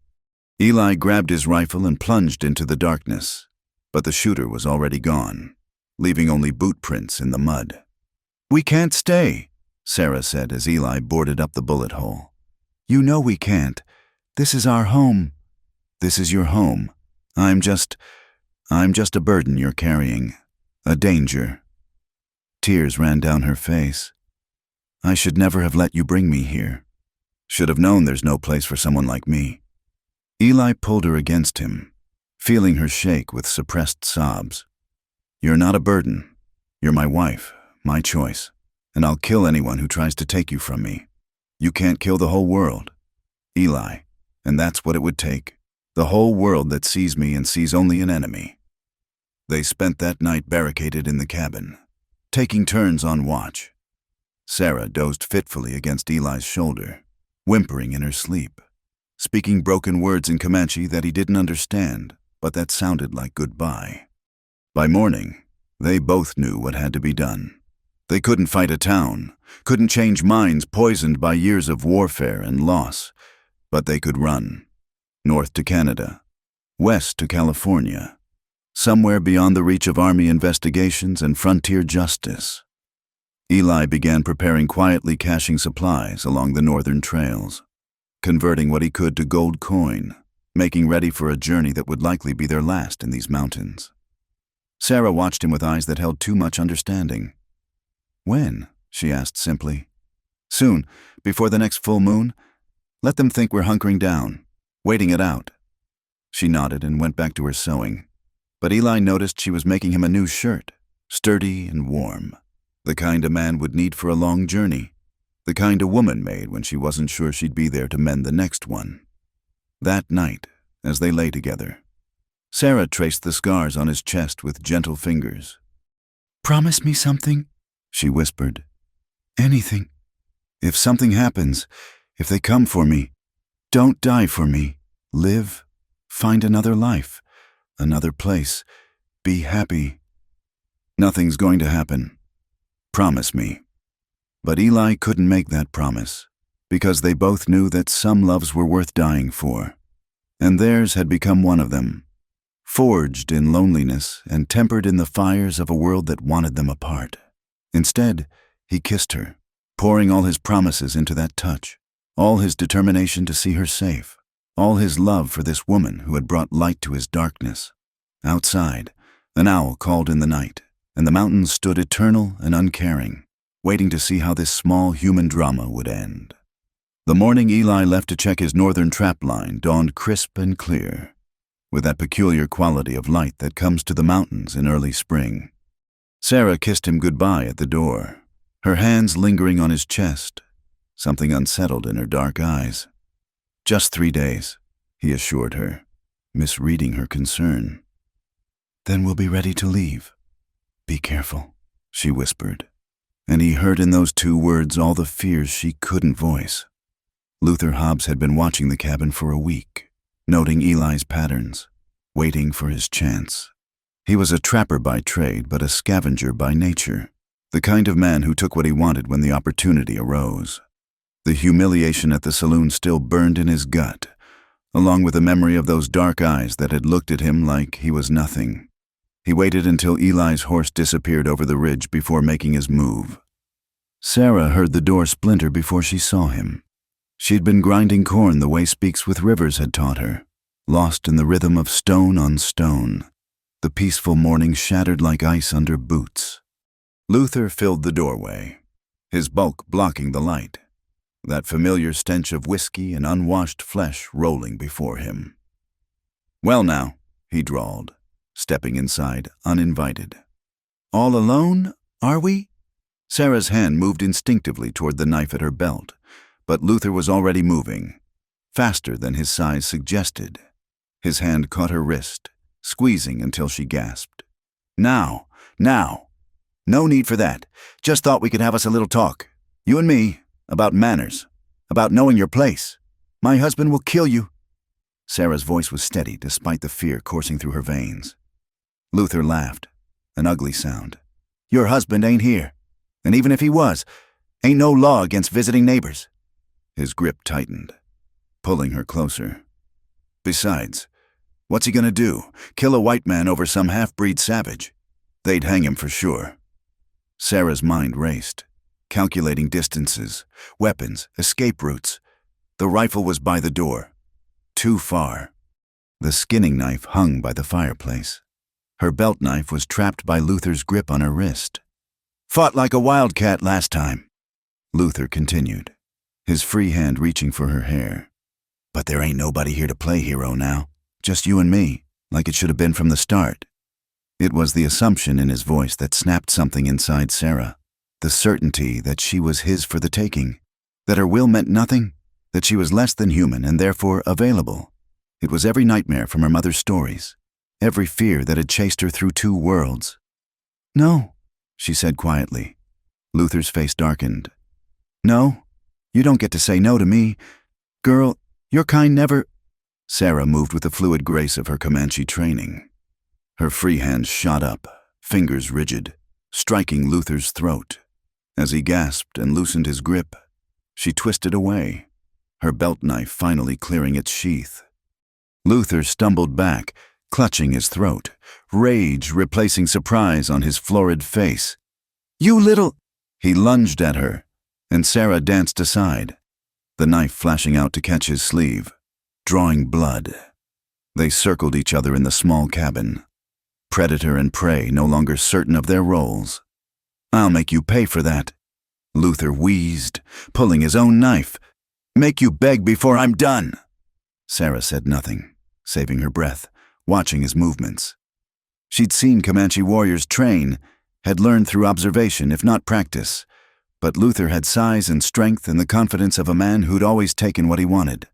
Eli grabbed his rifle and plunged into the darkness, but the shooter was already gone, leaving only boot prints in the mud. We can't stay, Sarah said as Eli boarded up the bullet hole. You know we can't. This is our home. This is your home. I'm just a burden you're carrying, a danger. Tears ran down her face. I should never have let you bring me here. Should have known there's no place for someone like me. Eli pulled her against him, feeling her shake with suppressed sobs. You're not a burden. You're my wife, my choice, and I'll kill anyone who tries to take you from me. You can't kill the whole world, Eli, and that's what it would take. The whole world that sees me and sees only an enemy. They spent that night barricaded in the cabin, taking turns on watch. Sarah dozed fitfully against Eli's shoulder, whimpering in her sleep, speaking broken words in Comanche that he didn't understand, but that sounded like goodbye. By morning, they both knew what had to be done. They couldn't fight a town, couldn't change minds poisoned by years of warfare and loss, but they could run. North to Canada, west to California, somewhere beyond the reach of army investigations and frontier justice. Eli began preparing quietly, caching supplies along the northern trails, converting what he could to gold coin, making ready for a journey that would likely be their last in these mountains. Sarah watched him with eyes that held too much understanding. When? She asked simply. Soon, before the next full moon. Let them think we're hunkering down, waiting it out. She nodded and went back to her sewing, but Eli noticed she was making him a new shirt, sturdy and warm. The kind a man would need for a long journey, the kind a woman made when she wasn't sure she'd be there to mend the next one. That night, as they lay together, Sarah traced the scars on his chest with gentle fingers. Promise me something, she whispered. Anything. If something happens, if they come for me, don't die for me. Live, find another life, another place, be happy. Nothing's going to happen. Promise me. But Eli couldn't make that promise, because they both knew that some loves were worth dying for, and theirs had become one of them, forged in loneliness and tempered in the fires of a world that wanted them apart. Instead, he kissed her, pouring all his promises into that touch, all his determination to see her safe, all his love for this woman who had brought light to his darkness. Outside, an owl called in the night, and the mountains stood eternal and uncaring, waiting to see how this small human drama would end. The morning Eli left to check his northern trap line dawned crisp and clear, with that peculiar quality of light that comes to the mountains in early spring. Sarah kissed him goodbye at the door, her hands lingering on his chest, something unsettled in her dark eyes. Just 3 days, he assured her, misreading her concern. Then we'll be ready to leave. Be careful, she whispered. and he heard in those 2 words all the fears she couldn't voice. Luther Hobbs had been watching the cabin for a week, noting Eli's patterns, waiting for his chance. He was a trapper by trade, but a scavenger by nature, the kind of man who took what he wanted when the opportunity arose. The humiliation at the saloon still burned in his gut, along with the memory of those dark eyes that had looked at him like he was nothing. He waited until Eli's horse disappeared over the ridge before making his move. Sarah heard the door splinter before she saw him. She'd been grinding corn the way Speaks with Rivers had taught her, lost in the rhythm of stone on stone. The peaceful morning shattered like ice under boots. Luther filled the doorway, his bulk blocking the light, that familiar stench of whiskey and unwashed flesh rolling before him. "Well now," he drawled, stepping inside uninvited. "All alone, are we?" Sarah's hand moved instinctively toward the knife at her belt, but Luther was already moving, faster than his size suggested. His hand caught her wrist, squeezing until she gasped. Now. No need for that. Just thought we could have us a little talk. You and me, about manners, about knowing your place. My husband will kill you." Sarah's voice was steady despite the fear coursing through her veins. Luther laughed, an ugly sound. "Your husband ain't here, and even if he was, ain't no law against visiting neighbors." His grip tightened, pulling her closer. "Besides, what's he gonna do? Kill a white man over some half-breed savage? They'd hang him for sure." Sarah's mind raced, calculating distances, weapons, escape routes. The rifle was by the door. Too far. The skinning knife hung by the fireplace. Her belt knife was trapped by Luther's grip on her wrist. "Fought like a wildcat last time," Luther continued, his free hand reaching for her hair. "But there ain't nobody here to play hero now. Just you and me, like it should have been from the start." It was the assumption in his voice that snapped something inside Sarah, the certainty that she was his for the taking, that her will meant nothing, that she was less than human and therefore available. It was every nightmare from her mother's stories, every fear that had chased her through 2 worlds. "No," she said quietly. Luther's face darkened. "No, you don't get to say no to me. Girl, your kind never—" Sarah moved with the fluid grace of her Comanche training. Her free hand shot up, fingers rigid, striking Luther's throat. As he gasped and loosened his grip, she twisted away, her belt knife finally clearing its sheath. Luther stumbled back, clutching his throat, rage replacing surprise on his florid face. "You little—" He lunged at her, and Sarah danced aside, the knife flashing out to catch his sleeve, drawing blood. They circled each other in the small cabin, predator and prey no longer certain of their roles. "I'll make you pay for that," Luther wheezed, pulling his own knife. "Make you beg before I'm done." Sarah said nothing, saving her breath, watching his movements. She'd seen Comanche warriors train, had learned through observation if not practice, but Luther had size and strength and the confidence of a man who'd always taken what he wanted.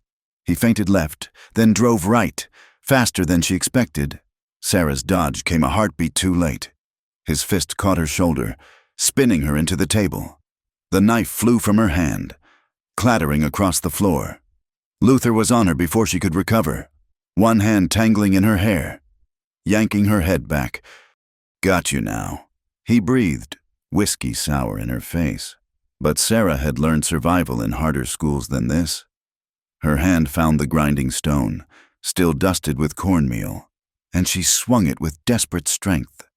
He feinted left, then drove right, faster than she expected. Sarah's dodge came a heartbeat too late. His fist caught her shoulder, spinning her into the table. The knife flew from her hand, clattering across the floor. Luther was on her before she could recover, one hand tangling in her hair, yanking her head back. "Got you now," he breathed, whiskey sour in her face. But Sarah had learned survival in harder schools than this. Her hand found the grinding stone, still dusted with cornmeal, and she swung it with desperate strength.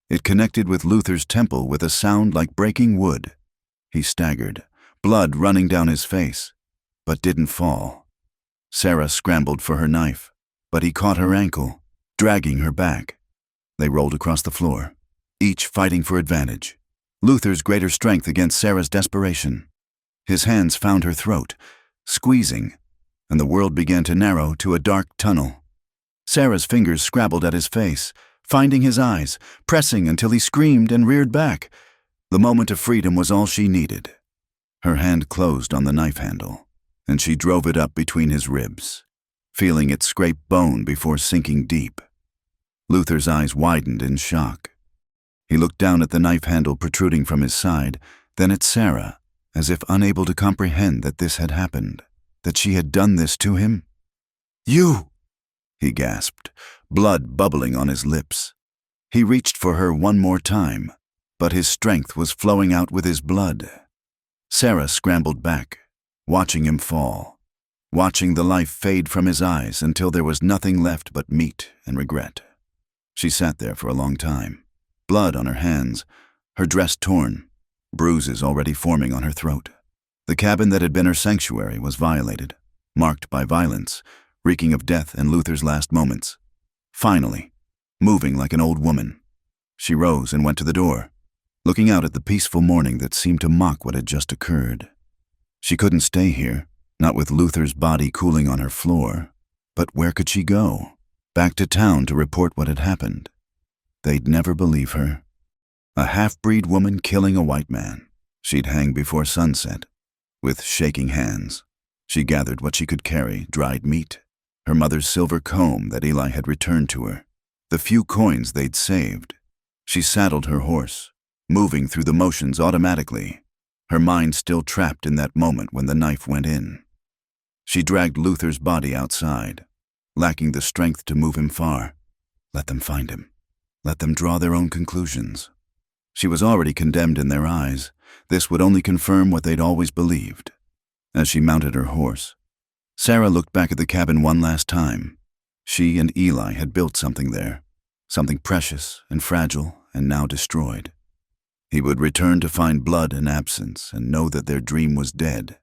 It connected with Luther's temple with a sound like breaking wood. He staggered, blood running down his face, but didn't fall. Sarah scrambled for her knife, but he caught her ankle, dragging her back. They rolled across the floor, each fighting for advantage. Luther's greater strength against Sarah's desperation. His hands found her throat, squeezing, and the world began to narrow to a dark tunnel. Sarah's fingers scrabbled at his face, finding his eyes, pressing until he screamed and reared back. The moment of freedom was all she needed. Her hand closed on the knife handle, and she drove it up between his ribs, feeling it scrape bone before sinking deep. Luther's eyes widened in shock. He looked down at the knife handle protruding from his side, Then at Sarah, as if unable to comprehend that this had happened, that she had done this to him. "You!" he gasped, blood bubbling on his lips. He reached for her one more time, but his strength was flowing out with his blood. Sarah scrambled back, watching him fall, watching the life fade from his eyes until there was nothing left but meat and regret. She sat there for a long time, blood on her hands, her dress torn, bruises already forming on her throat. The cabin that had been her sanctuary was violated, marked by violence, reeking of death and Luther's last moments. Finally, moving like an old woman, she rose and went to the door, looking out at the peaceful morning that seemed to mock what had just occurred. She couldn't stay here, not with Luther's body cooling on her floor. But where could she go? Back to town to report what had happened. They'd never believe her. A half-breed woman killing a white man. She'd hang before sunset. With shaking hands, she gathered what she could carry, dried meat, her mother's silver comb that Eli had returned to her, the few coins they'd saved. She saddled her horse, moving through the motions automatically, her mind still trapped in that moment when the knife went in. She dragged Luther's body outside, lacking the strength to move him far. Let them find him. Let them draw their own conclusions. She was already condemned in their eyes. This would only confirm what they'd always believed. As she mounted her horse, Sarah looked back at the cabin one last time. She and Eli had built something there, something precious and fragile and now destroyed. He would return to find blood and absence and know that their dream was dead,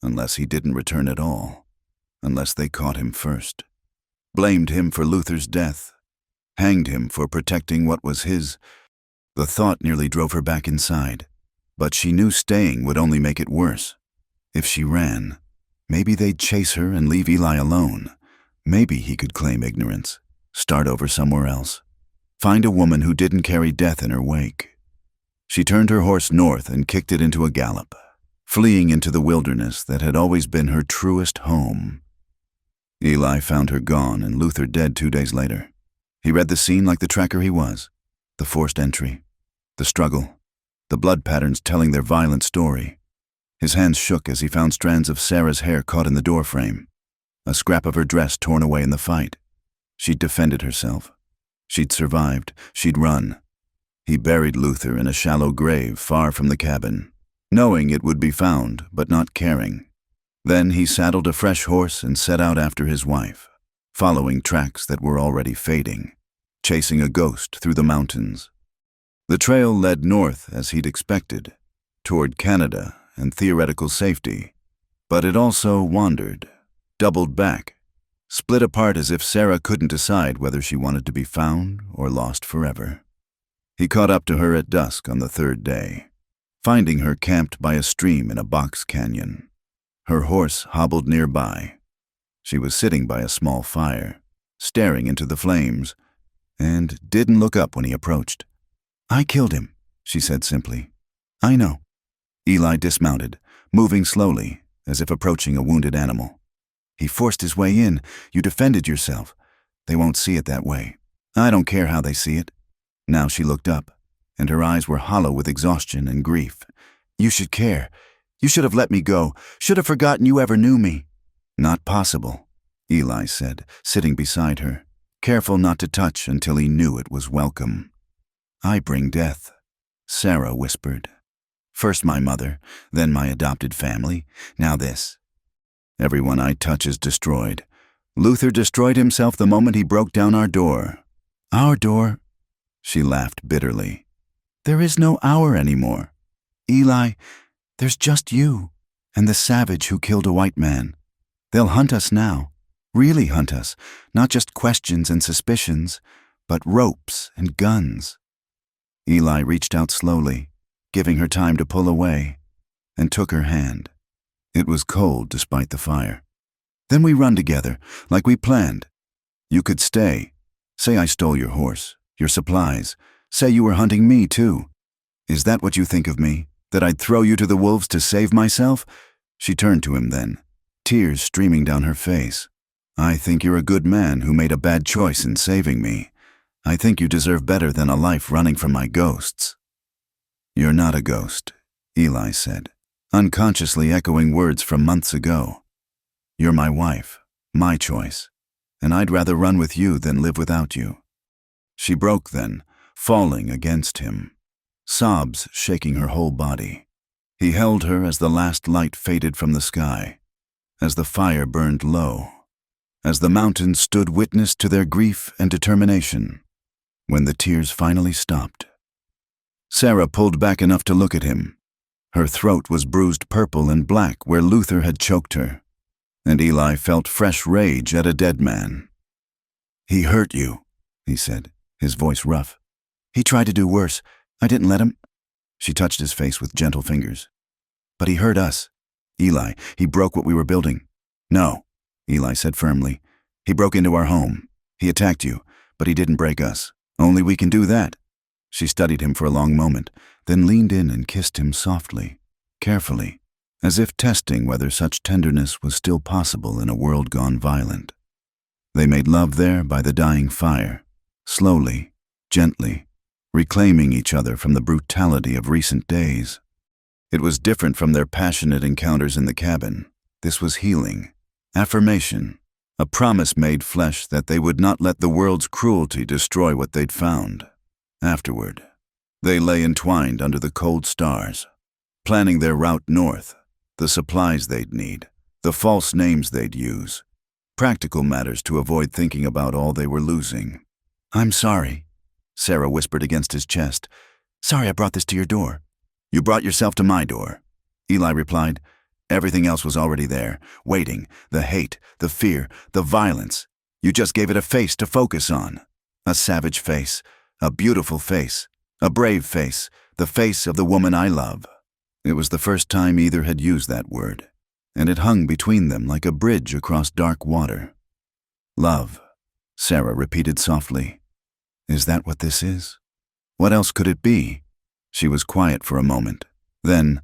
unless he didn't return at all, unless they caught him first, blamed him for Luther's death, hanged him for protecting what was his. The thought nearly drove her back inside, but she knew staying would only make it worse. If she ran, maybe they'd chase her and leave Eli alone. Maybe he could claim ignorance, start over somewhere else, find a woman who didn't carry death in her wake. She turned her horse north and kicked it into a gallop, fleeing into the wilderness that had always been her truest home. Eli found her gone and Luther dead 2 days later. He read the scene like the tracker he was, the forced entry, the struggle, the blood patterns telling their violent story. His hands shook as he found strands of Sarah's hair caught in the doorframe, a scrap of her dress torn away in the fight. She'd defended herself. She'd survived. She'd run. He buried Luther in a shallow grave far from the cabin, knowing it would be found, but not caring. Then he saddled a fresh horse and set out after his wife, following tracks that were already fading, chasing a ghost through the mountains. The trail led north as he'd expected, toward Canada and theoretical safety, but it also wandered, doubled back, split apart as if Sarah couldn't decide whether she wanted to be found or lost forever. He caught up to her at dusk on the third day, finding her camped by a stream in a box canyon. Her horse hobbled nearby. She was sitting by a small fire, staring into the flames, and didn't look up when he approached. "I killed him," she said simply. "I know." Eli dismounted, moving slowly, as if approaching a wounded animal. "He forced his way in. You defended yourself. They won't see it that way. I don't care how they see it." Now she looked up, and her eyes were hollow with exhaustion and grief. "You should care. You should have let me go. Should have forgotten you ever knew me." "Not possible," Eli said, sitting beside her, careful not to touch until he knew it was welcome. "I bring death," Sarah whispered. "First my mother, then my adopted family, now this. Everyone I touch is destroyed. Luther destroyed himself the moment he broke down our door." "Our door?" She laughed bitterly. "There is no hour anymore. Eli, there's just you and the savage who killed a white man. They'll hunt us now, really hunt us, not just questions and suspicions, but ropes and guns." Eli reached out slowly, giving her time to pull away, and took her hand. It was cold despite the fire. "Then we run together, like we planned. You could stay. Say I stole your horse, your supplies. Say you were hunting me, too. Is that what you think of me? That I'd throw you to the wolves to save myself?" She turned to him then, tears streaming down her face. "I think you're a good man who made a bad choice in saving me. I think you deserve better than a life running from my ghosts." "You're not a ghost," Eli said, unconsciously echoing words from months ago. You're my wife, my choice, and I'd rather run with you than live without you. She broke then, falling against him, sobs shaking her whole body. He held her as the last light faded from the sky, as the fire burned low, as the mountains stood witness to their grief and determination. When the tears finally stopped, Sarah pulled back enough to look at him. Her throat was bruised purple and black where Luther had choked her, and Eli felt fresh rage at a dead man. He hurt you, he said, his voice rough. He tried to do worse. I didn't let him. She touched his face with gentle fingers. But he hurt us. Eli, he broke what we were building. No, Eli said firmly. He broke into our home. He attacked you, but he didn't break us. Only we can do that. She studied him for a long moment, then leaned in and kissed him softly, carefully, as if testing whether such tenderness was still possible in a world gone violent. They made love there by the dying fire, slowly, gently, reclaiming each other from the brutality of recent days. It was different from their passionate encounters in the cabin. This was healing, affirmation, a promise made flesh that they would not let the world's cruelty destroy what they'd found. Afterward, they lay entwined under the cold stars, planning their route north, the supplies they'd need, the false names they'd use, practical matters to avoid thinking about all they were losing. I'm sorry, Sarah whispered against his chest. Sorry I brought this to your door. You brought yourself to my door, Eli replied. Everything else was already there, waiting, the hate, the fear, the violence. You just gave it a face to focus on. A savage face, a beautiful face, a brave face, the face of the woman I love. It was the first time either had used that word, and it hung between them like a bridge across dark water. Love, Sarah repeated softly. Is that what this is? What else could it be? She was quiet for a moment. Then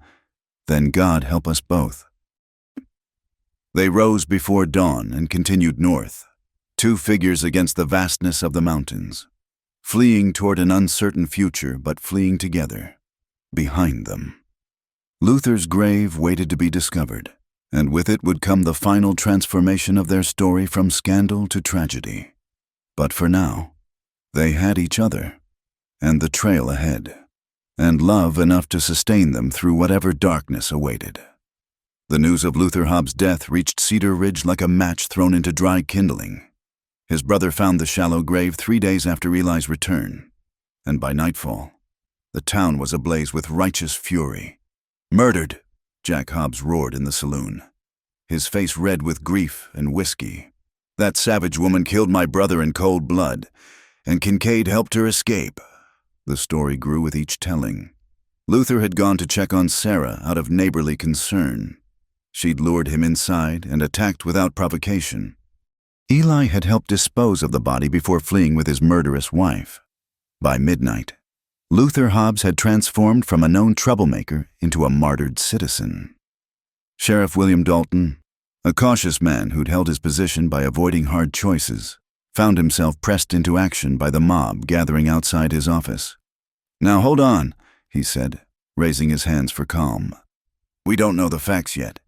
God help us both. They rose before dawn and continued north, two figures against the vastness of the mountains, fleeing toward an uncertain future but fleeing together, behind them. Luther's grave waited to be discovered, and with it would come the final transformation of their story from scandal to tragedy. But for now, they had each other, and the trail ahead, and love enough to sustain them through whatever darkness awaited. The news of Luther Hobbs' death reached Cedar Ridge like a match thrown into dry kindling. His brother found the shallow grave 3 days after Eli's return, and by nightfall, the town was ablaze with righteous fury. Murdered, Jack Hobbs roared in the saloon, his face red with grief and whiskey. That savage woman killed my brother in cold blood, and Kincaid helped her escape. The story grew with each telling. Luther had gone to check on Sarah out of neighborly concern. She'd lured him inside and attacked without provocation. Eli had helped dispose of the body before fleeing with his murderous wife. By midnight, Luther Hobbs had transformed from a known troublemaker into a martyred citizen. Sheriff William Dalton, a cautious man who'd held his position by avoiding hard choices, found himself pressed into action by the mob gathering outside his office. Now hold on, he said, raising his hands for calm. We don't know the facts yet.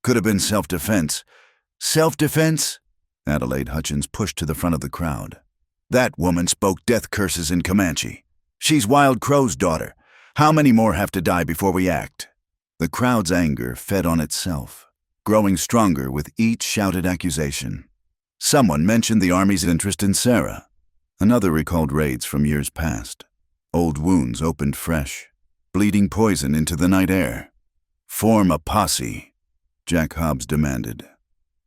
Could have been self-defense. Self-defense? Adelaide Hutchins pushed to the front of the crowd. That woman spoke death curses in Comanche. She's Wild Crow's daughter. How many more have to die before we act? The crowd's anger fed on itself, growing stronger with each shouted accusation. Someone mentioned the Army's interest in Sarah. Another recalled raids from years past. Old wounds opened fresh, bleeding poison into the night air. Form a posse, Jack Hobbs demanded.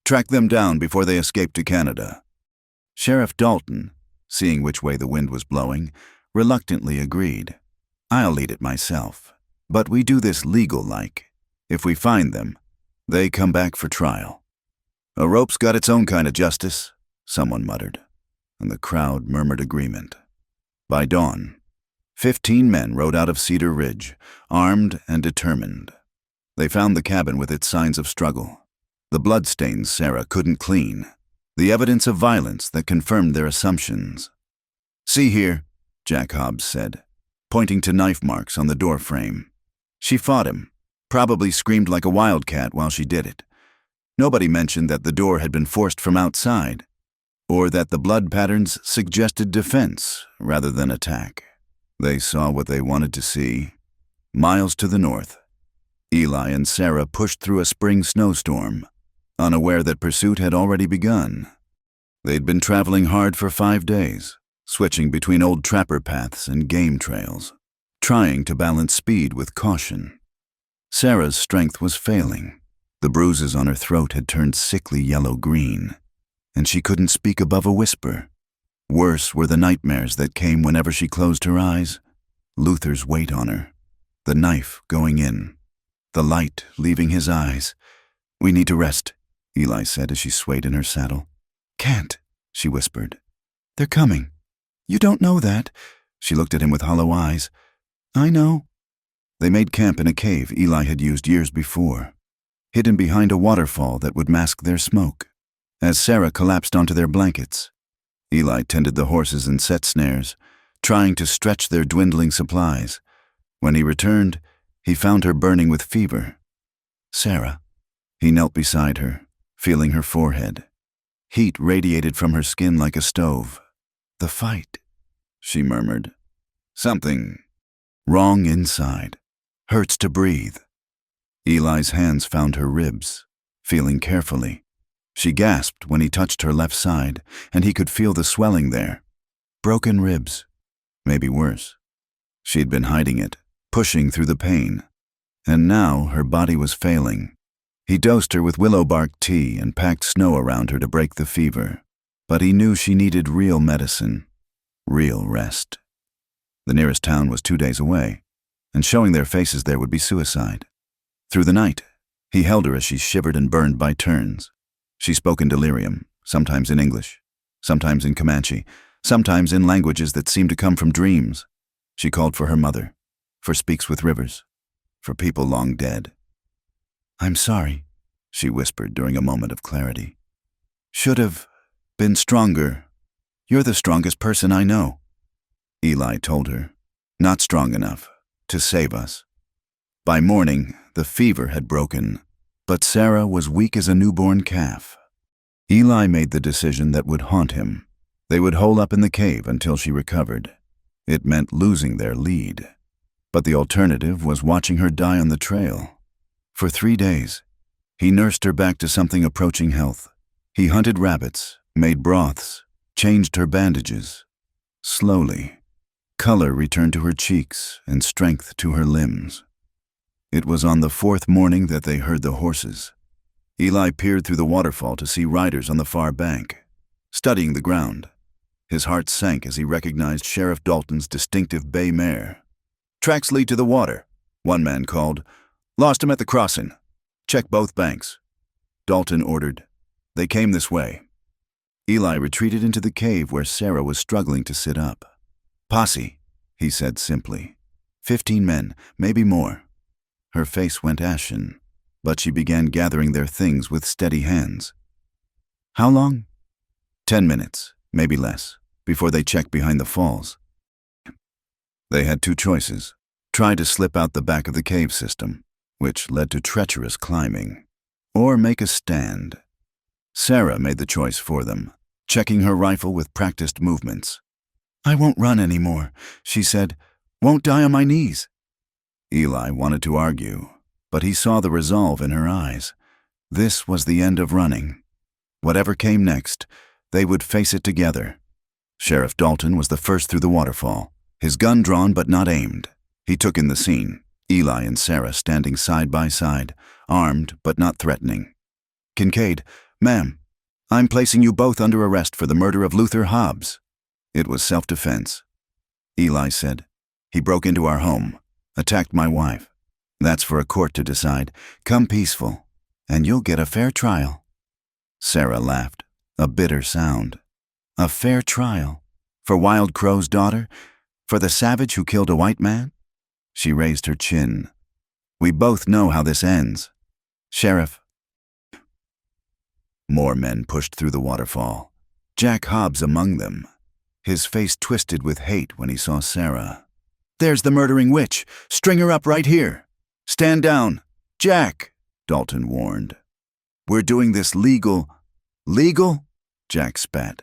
Track them down before they escape to Canada. Sheriff Dalton, seeing which way the wind was blowing, reluctantly agreed. I'll lead it myself, but we do this legal-like. If we find them, they come back for trial. A rope's got its own kind of justice, someone muttered, and the crowd murmured agreement. By dawn, 15 men rode out of Cedar Ridge, armed and determined. They found the cabin with its signs of struggle, the bloodstains Sarah couldn't clean, the evidence of violence that confirmed their assumptions. See here, Jack Hobbs said, pointing to knife marks on the door frame. She fought him, probably screamed like a wildcat while she did it. Nobody mentioned that the door had been forced from outside, or that the blood patterns suggested defense rather than attack. They saw what they wanted to see. Miles to the north, Eli and Sarah pushed through a spring snowstorm, unaware that pursuit had already begun. They'd been traveling hard for 5 days, switching between old trapper paths and game trails, trying to balance speed with caution. Sarah's strength was failing. The bruises on her throat had turned sickly yellow-green, and she couldn't speak above a whisper. Worse were the nightmares that came whenever she closed her eyes. Luther's weight on her, the knife going in, the light leaving his eyes. "We need to rest," Eli said as she swayed in her saddle. "Can't," she whispered. "They're coming." "You don't know that." She looked at him with hollow eyes. "I know." They made camp in a cave Eli had used years before, hidden behind a waterfall that would mask their smoke. As Sarah collapsed onto their blankets, Eli tended the horses and set snares, trying to stretch their dwindling supplies. When he returned, he found her burning with fever. "Sarah." He knelt beside her, feeling her forehead. Heat radiated from her skin like a stove. "The fight," she murmured. "Something wrong inside. Hurts to breathe." Eli's hands found her ribs, feeling carefully. She gasped when he touched her left side, and he could feel the swelling there. Broken ribs. Maybe worse. She'd been hiding it, pushing through the pain. And now her body was failing. He dosed her with willow bark tea and packed snow around her to break the fever. But he knew she needed real medicine, real rest. The nearest town was 2 days away, and showing their faces there would be suicide. Through the night, he held her as she shivered and burned by turns. She spoke in delirium, sometimes in English, sometimes in Comanche, sometimes in languages that seemed to come from dreams. She called for her mother, for Speaks with Rivers, for people long dead. "I'm sorry," she whispered during a moment of clarity. "Should have been stronger. You're the strongest person I know." Eli told her, "Not strong enough to save us." By morning, the fever had broken, but Sarah was weak as a newborn calf. Eli made the decision that would haunt him. They would hole up in the cave until she recovered. It meant losing their lead. But the alternative was watching her die on the trail. For 3 days, he nursed her back to something approaching health. He hunted rabbits, made broths, changed her bandages. Slowly, color returned to her cheeks and strength to her limbs. It was on the 4th morning that they heard the horses. Eli peered through the waterfall to see riders on the far bank, studying the ground. His heart sank as he recognized Sheriff Dalton's distinctive bay mare. "Tracks lead to the water," one man called. "Lost him at the crossing. Check both banks." Dalton ordered. They came this way. Eli retreated into the cave where Sarah was struggling to sit up. "Posse," he said simply. 15 men, maybe more. Her face went ashen, but she began gathering their things with steady hands. "How long?" 10 minutes, maybe less, before they checked behind the falls. They had 2 choices. Try to slip out the back of the cave system, which led to treacherous climbing, or make a stand. Sarah made the choice for them, checking her rifle with practiced movements. "I won't run anymore," she said. "Won't die on my knees." Eli wanted to argue, but he saw the resolve in her eyes. This was the end of running. Whatever came next, they would face it together. Sheriff Dalton was the first through the waterfall, his gun drawn but not aimed. He took in the scene, Eli and Sarah standing side by side, armed but not threatening. "Kincaid, ma'am, I'm placing you both under arrest for the murder of Luther Hobbs." It was self-defense. Eli said, "He broke into our home, attacked my wife. That's for a court to decide. Come peaceful, and you'll get a fair trial." Sarah laughed, a bitter sound. "A fair trial? For Wild Crow's daughter? For the savage who killed a white man?" She raised her chin. "We both know how this ends. Sheriff." More men pushed through the waterfall, Jack Hobbs among them. His face twisted with hate when he saw Sarah. "There's the murdering witch. String her up right here." Stand down. Jack, Dalton warned. We're doing this legal. Legal? Jack spat.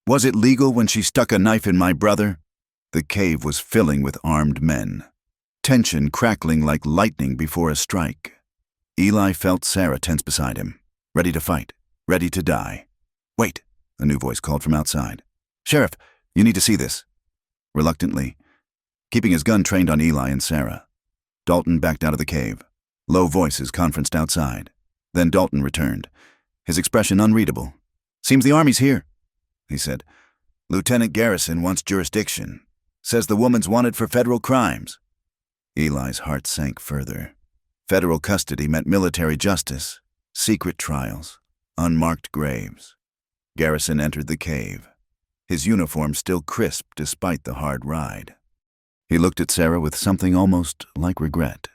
Was it legal when she stuck a knife in my brother? The cave was filling with armed men. Tension crackling like lightning before a strike. Eli felt Sarah tense beside him, ready to fight, ready to die. Wait, a new voice called from outside. Sheriff, you need to see this. Reluctantly, keeping his gun trained on Eli and Sarah, Dalton backed out of the cave. Low voices conferenced outside. Then Dalton returned, his expression unreadable. Seems the army's here, he said. Lieutenant Garrison wants jurisdiction. Says the woman's wanted for federal crimes. Eli's heart sank further. Federal custody meant military justice, secret trials, unmarked graves. Garrison entered the cave, his uniform still crisp despite the hard ride. He looked at Sarah with something almost like regret.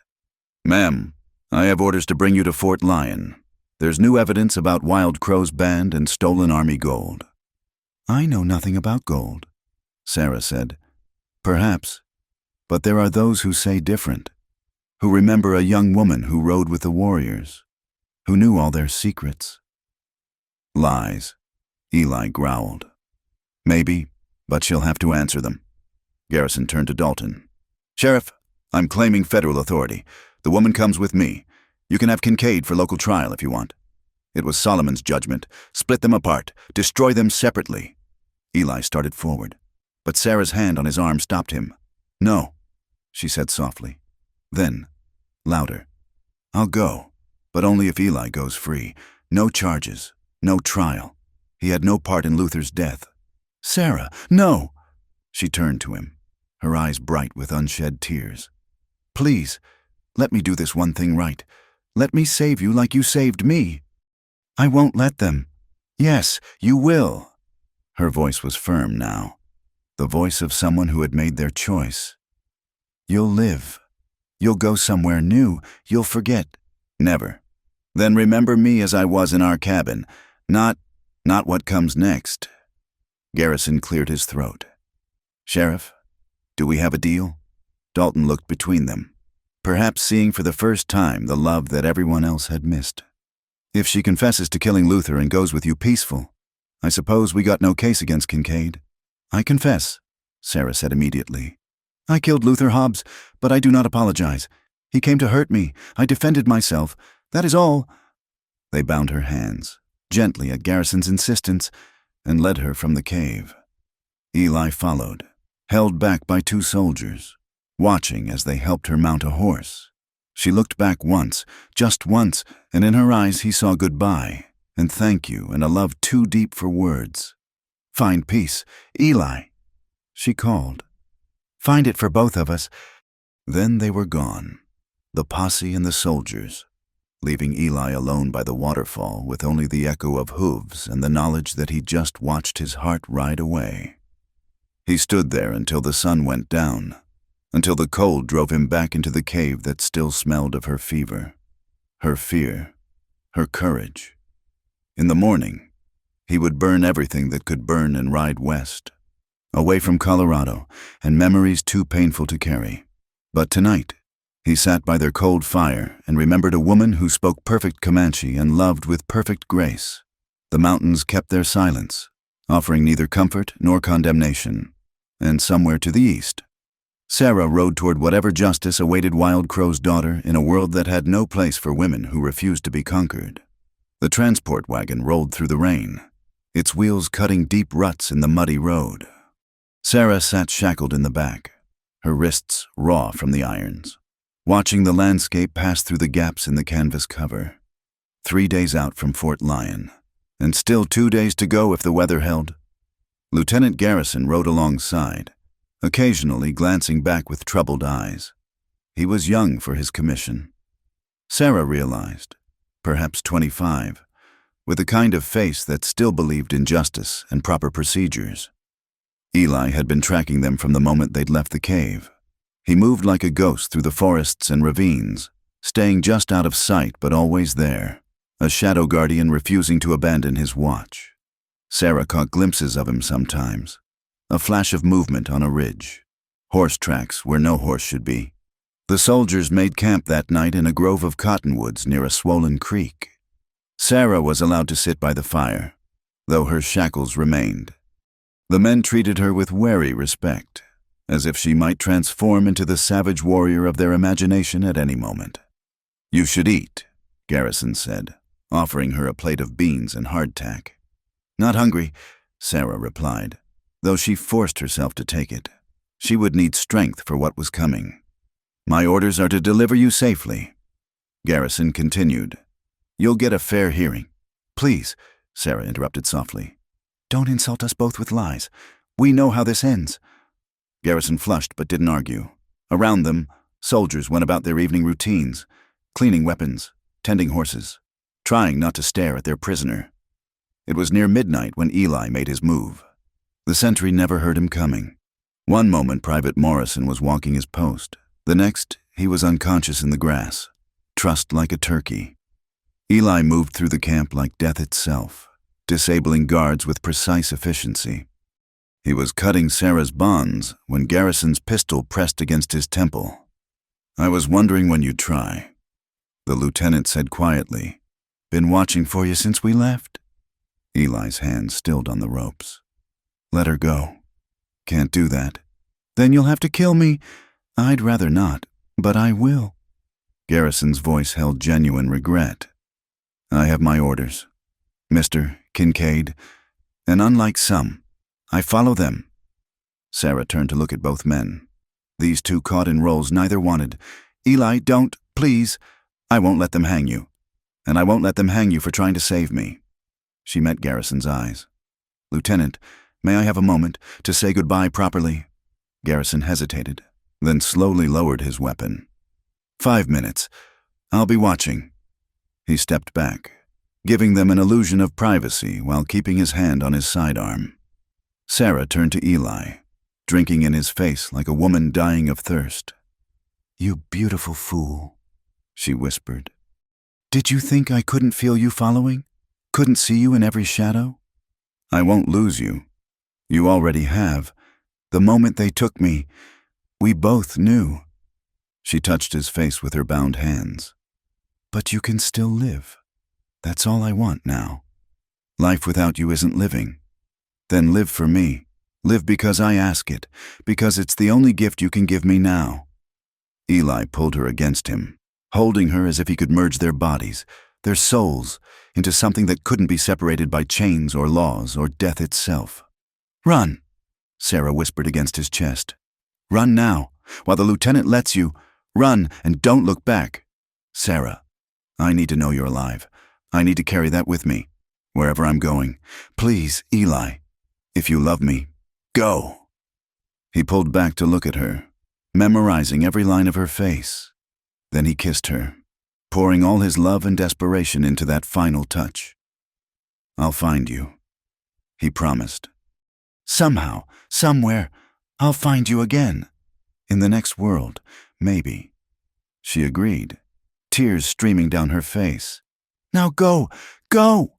Ma'am, I have orders to bring you to Fort Lyon. There's new evidence about Wild Crow's band and stolen army gold. I know nothing about gold, Sarah said. Perhaps, but there are those who say different, who remember a young woman who rode with the warriors, who knew all their secrets. Lies, Eli growled. Maybe, but she'll have to answer them. Garrison turned to Dalton. Sheriff, I'm claiming federal authority. The woman comes with me. You can have Kincaid for local trial if you want. It was Solomon's judgment. Split them apart. Destroy them separately. Eli started forward, but Sarah's hand on his arm stopped him. No, she said softly. Then, louder. I'll go, but only if Eli goes free. No charges, no trial. He had no part in Luther's death. Sarah, no! She turned to him, her eyes bright with unshed tears. Please, let me do this one thing right. Let me save you like you saved me. I won't let them. Yes, you will. Her voice was firm now, the voice of someone who had made their choice. You'll live. You'll go somewhere new. You'll forget. Never. Then remember me as I was in our cabin, not what comes next. Garrison cleared his throat. Sheriff, do we have a deal? Dalton looked between them, perhaps seeing for the first time the love that everyone else had missed. If she confesses to killing Luther and goes with you peaceful, I suppose we got no case against Kincaid. I confess, Sarah said immediately. I killed Luther Hobbs, but I do not apologize. He came to hurt me. I defended myself. That is all. They bound her hands, gently at Garrison's insistence, and led her from the cave. Eli followed, held back by two soldiers, watching as they helped her mount a horse. She looked back once, just once, and in her eyes he saw goodbye, and thank you, and a love too deep for words. Find peace, Eli, she called. Find it for both of us. Then they were gone, the posse and the soldiers, leaving Eli alone by the waterfall with only the echo of hooves and the knowledge that he'd just watched his heart ride away. He stood there until the sun went down, until the cold drove him back into the cave that still smelled of her fever, her fear, her courage. In the morning, he would burn everything that could burn and ride west, away from Colorado and memories too painful to carry. But tonight, he sat by their cold fire and remembered a woman who spoke perfect Comanche and loved with perfect grace. The mountains kept their silence, offering neither comfort nor condemnation. And somewhere to the east, Sarah rode toward whatever justice awaited Wild Crow's daughter in a world that had no place for women who refused to be conquered. The transport wagon rolled through the rain, its wheels cutting deep ruts in the muddy road. Sarah sat shackled in the back, her wrists raw from the irons, watching the landscape pass through the gaps in the canvas cover. 3 days out from Fort Lyon, and still 2 days to go if the weather held. Lieutenant Garrison rode alongside, occasionally glancing back with troubled eyes. He was young for his commission. Sarah realized, perhaps 25, with a kind of face that still believed in justice and proper procedures. Eli had been tracking them from the moment they'd left the cave. He moved like a ghost through the forests and ravines, staying just out of sight but always there, a shadow guardian refusing to abandon his watch. Sarah caught glimpses of him sometimes, a flash of movement on a ridge, horse tracks where no horse should be, The soldiers made camp that night in a grove of cottonwoods near a swollen creek. Sarah was allowed to sit by the fire, though her shackles remained. The men treated her with wary respect, as if she might transform into the savage warrior of their imagination at any moment. "You should eat," Garrison said, offering her a plate of beans and hardtack. "Not hungry," Sarah replied, though she forced herself to take it. She would need strength for what was coming. "My orders are to deliver you safely." Garrison continued. "You'll get a fair hearing." "Please," Sarah interrupted softly. "Don't insult us both with lies. We know how this ends." Garrison flushed but didn't argue. Around them, soldiers went about their evening routines, cleaning weapons, tending horses, trying not to stare at their prisoner. It was near midnight when Eli made his move. The sentry never heard him coming. One moment Private Morrison was walking his post. The next, he was unconscious in the grass, trussed like a turkey. Eli moved through the camp like death itself, disabling guards with precise efficiency. He was cutting Sarah's bonds when Garrison's pistol pressed against his temple. "I was wondering when you'd try," the lieutenant said quietly. "Been watching for you since we left." Eli's hand stilled on the ropes. "Let her go." "Can't do that." "Then you'll have to kill me." "I'd rather not, but I will." Garrison's voice held genuine regret. "I have my orders, Mr. Kincaid, and unlike some, I follow them." Sarah turned to look at both men. These two caught in roles neither wanted. "Eli, don't, please. I won't let them hang you. And I won't let them hang you for trying to save me." She met Garrison's eyes. "Lieutenant, may I have a moment to say goodbye properly?" Garrison hesitated, then slowly lowered his weapon. 5 minutes. I'll be watching." He stepped back, giving them an illusion of privacy while keeping his hand on his sidearm. Sarah turned to Eli, drinking in his face like a woman dying of thirst. "You beautiful fool," she whispered. "Did you think I couldn't feel you following? Couldn't see you in every shadow? I won't lose you. You already have. The moment they took me, we both knew." She touched his face with her bound hands. "But you can still live. That's all I want now. Life without you isn't living. Then live for me. Live because I ask it, because it's the only gift you can give me now." Eli pulled her against him, holding her as if he could merge their bodies, their souls, into something that couldn't be separated by chains or laws or death itself. "Run," Sarah whispered against his chest. "Run now, while the lieutenant lets you. Run and don't look back. Sarah, I need to know you're alive. I need to carry that with me, wherever I'm going. Please, Eli, if you love me, go." He pulled back to look at her, memorizing every line of her face. Then he kissed her, pouring all his love and desperation into that final touch. "I'll find you," he promised. "Somehow, somewhere, I'll find you again. In the next world, maybe." She agreed, tears streaming down her face. "Now go, go!"